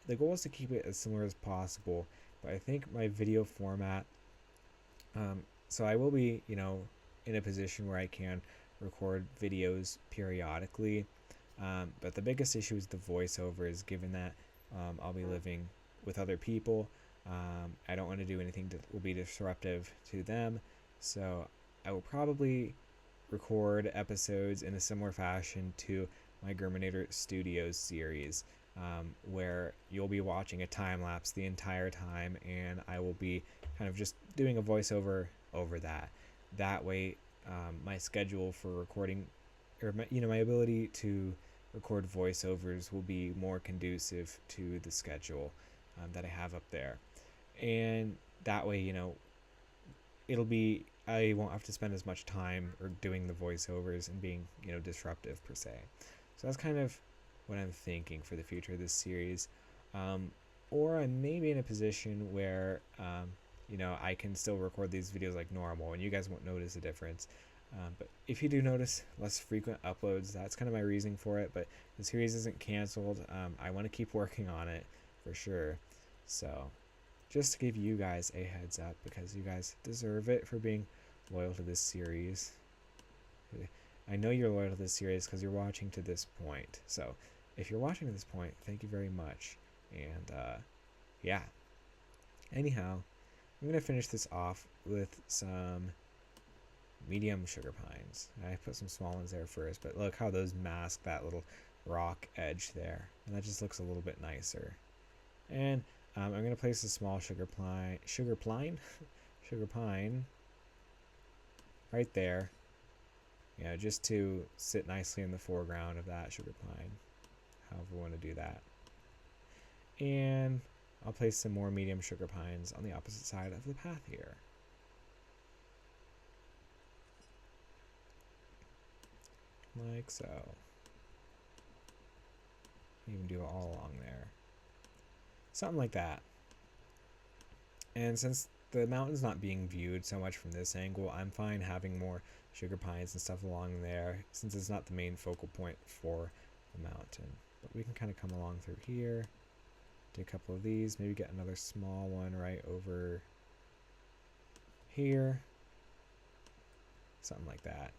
the goal is to keep it as similar as possible, but I think my video format, so I will be, you know, in a position where I can record videos periodically. But the biggest issue is the voiceovers, given that I'll be living with other people. I don't want to do anything that will be disruptive to them. So I will probably record episodes in a similar fashion to my Germanator Studios series, where you'll be watching a time lapse the entire time, and I will be kind of just doing a voiceover over that. That way, my schedule for recording, or my ability to record voiceovers will be more conducive to the schedule that I have up there. And that way, I won't have to spend as much time or doing the voiceovers and being, disruptive per se. So that's kind of what I'm thinking for the future of this series. Or I may be in a position where, I can still record these videos like normal and you guys won't notice a difference. But if you do notice less frequent uploads, that's kind of my reasoning for it. But the series isn't canceled. I want to keep working on it for sure. So just to give you guys a heads up, because you guys deserve it for being loyal to this series. I know you're loyal to this series because you're watching to this point. So if you're watching to this point, thank you very much. And yeah. Anyhow, I'm going to finish this off with some medium sugar pines. I put some small ones there first, but look how those mask that little rock edge there, and that just looks a little bit nicer. And I'm going to place a small sugar pine right there, just to sit nicely in the foreground of that sugar pine, however we want to do that. And I'll place some more medium sugar pines on the opposite side of the path here. Like so. Even do it all along there. Something like that. And since the mountain's not being viewed so much from this angle, I'm fine having more sugar pines and stuff along there, since it's not the main focal point for the mountain. But we can kind of come along through here, do a couple of these, maybe get another small one right over here, something like that.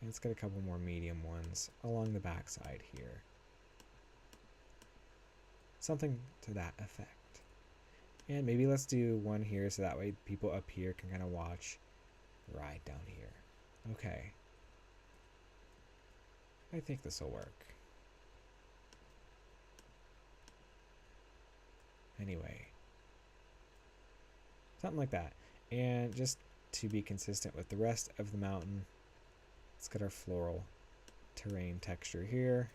And let's get a couple more medium ones along the back side here. Something to that effect. And maybe let's do one here so that way people up here can kind of watch the ride down here. Okay. I think this will work. Anyway. Something like that. And just to be consistent with the rest of the mountain, let's get our floral terrain texture here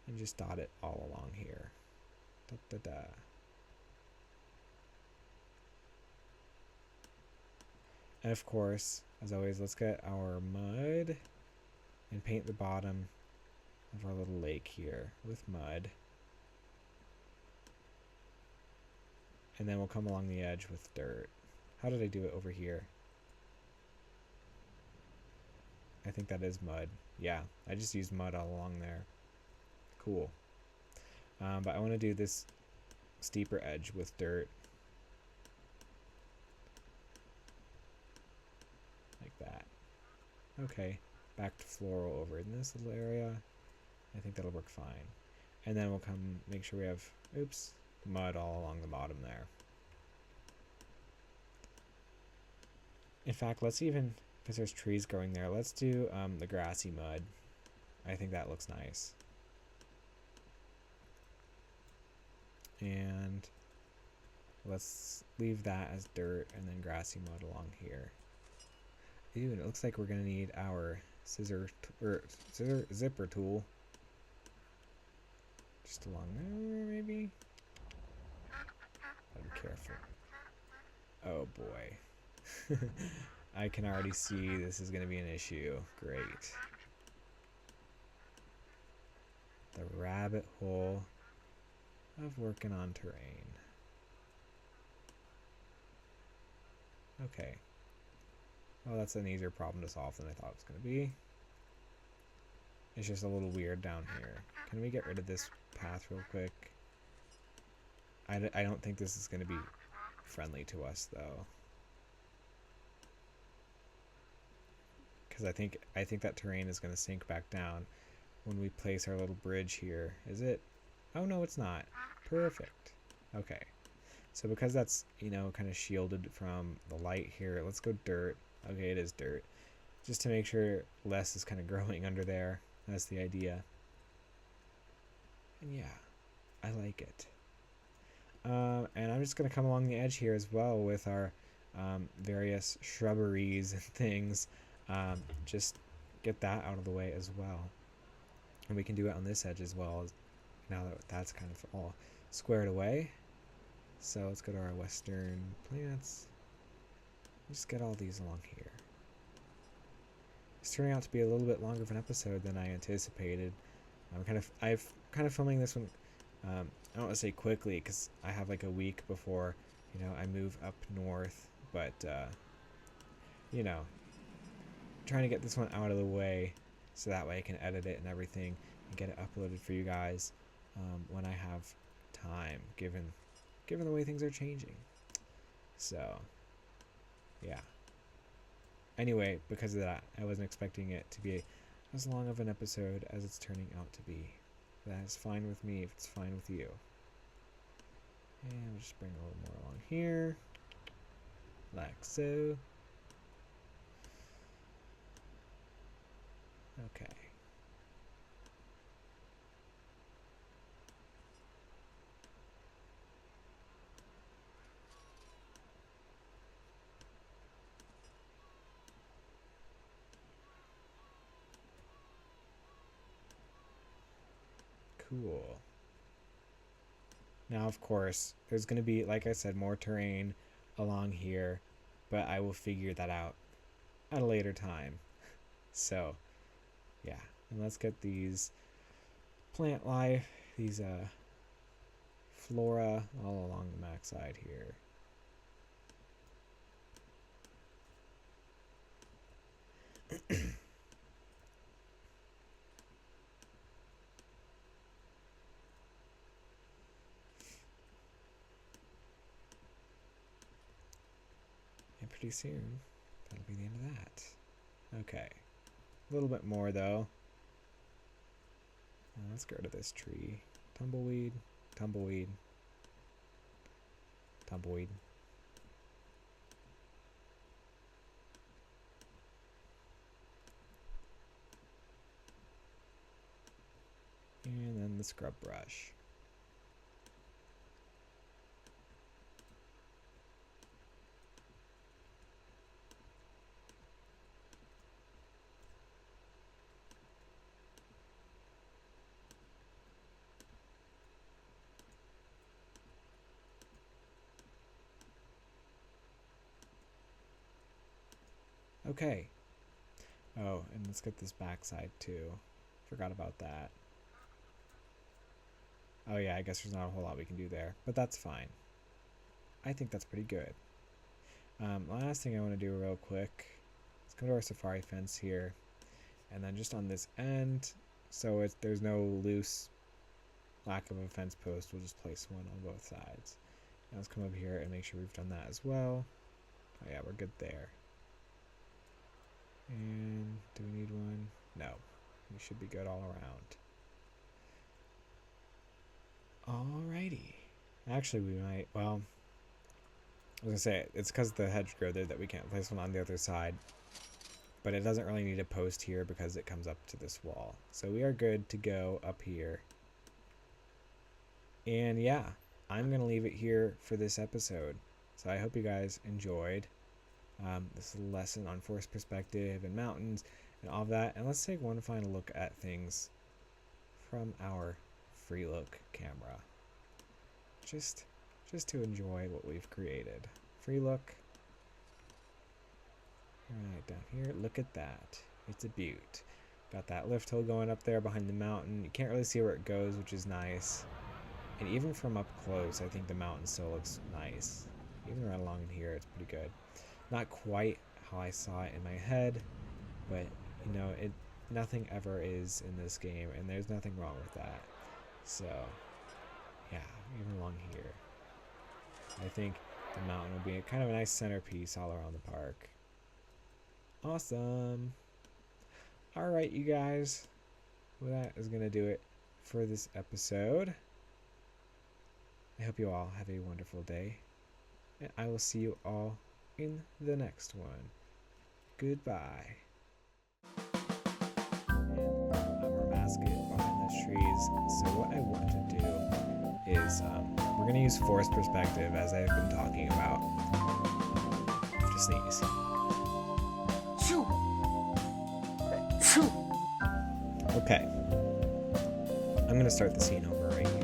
and just dot it all along here. Da, da, da. And of course, as always, let's get our mud and paint the bottom of our little lake here with mud. And then we'll come along the edge with dirt. How did I do it over here? I think that is mud. Yeah, I just used mud all along there. Cool. But I want to do this steeper edge with dirt. Like that. Okay, back to floral over in this little area. I think that'll work fine. And then we'll come make sure we have, mud all along the bottom there. In fact, let's even, because there's trees growing there, let's do the grassy mud. I think that looks nice. And let's leave that as dirt and then grassy mud along here. Ew, and it looks like we're gonna need our zipper tool. Just along there, maybe? Gotta be careful. Oh boy. I can already see this is gonna be an issue. Great. The rabbit hole of working on terrain. Okay. Well, that's an easier problem to solve than I thought it was going to be. It's just a little weird down here. Can we get rid of this path real quick? I don't think this is going to be friendly to us, though. Because I think that terrain is going to sink back down when we place our little bridge here. Is it? Oh, no, it's not. Perfect. Okay. So because that's, kind of shielded from the light here, let's go dirt. Okay, it is dirt. Just to make sure less is kind of growing under there. That's the idea. And yeah, I like it. And I'm just going to come along the edge here as well with our various shrubberies and things. Just get that out of the way as well. And we can do it on this edge as well, now that that's kind of all squared away. So let's go to our western plants. Just get all these along here. It's turning out to be a little bit longer of an episode than I anticipated. I've kind of filming this one. I don't want to say quickly because I have like a week before I move up north. But trying to get this one out of the way so that way I can edit it and everything and get it uploaded for you guys when I have time, given the way things are changing. So yeah. Anyway, because of that, I wasn't expecting it to be as long of an episode as it's turning out to be. That is fine with me if it's fine with you. And we'll just bring a little more along here. like so. Okay. Cool. Now, of course, there's going to be, like I said, more terrain along here, but I will figure that out at a later time. So, yeah. And let's get these plant life, these flora all along the backside here. And pretty soon, that'll be the end of that. Okay. A little bit more, though. Let's get rid of this tree. Tumbleweed, tumbleweed, tumbleweed. And then the scrub brush. Okay. Oh, and let's get this backside too. Forgot about that. Oh yeah, I guess there's not a whole lot we can do there, but that's fine. I think that's pretty good. Last thing I want to do real quick, let's come to our safari fence here, and then just on this end, so there's no loose lack of a fence post, we'll just place one on both sides. Now let's come over here and make sure we've done that as well. Oh yeah, we're good there. And do we need one? No. We should be good all around. Alrighty. Actually, we might, well, I was going to say, it's because of the hedgerow there that we can't place one on the other side. But it doesn't really need a post here because it comes up to this wall. So we are good to go up here. And yeah, I'm going to leave it here for this episode. So I hope you guys enjoyed this lesson on force perspective and mountains and all of that. And let's take one final look at things from our free look camera. Just to enjoy what we've created. Free look. Right down here, look at that. It's a beaut. Got that lift hill going up there behind the mountain. You can't really see where it goes, which is nice. And even from up close, I think the mountain still looks nice. Even right along in here, it's pretty good. Not quite how I saw it in my head, but you know, nothing ever is in this game, and there's nothing wrong with that. So, yeah, even along here, I think the mountain will be kind of a nice centerpiece all around the park. Awesome. Alright, you guys. Well, that is going to do it for this episode. I hope you all have a wonderful day. And I will see you all in the next one. Goodbye. And we're masking behind those trees. So what I want to do is we're going to use force perspective as I've been talking about. To sneeze. Okay. I'm going to start the scene over right here.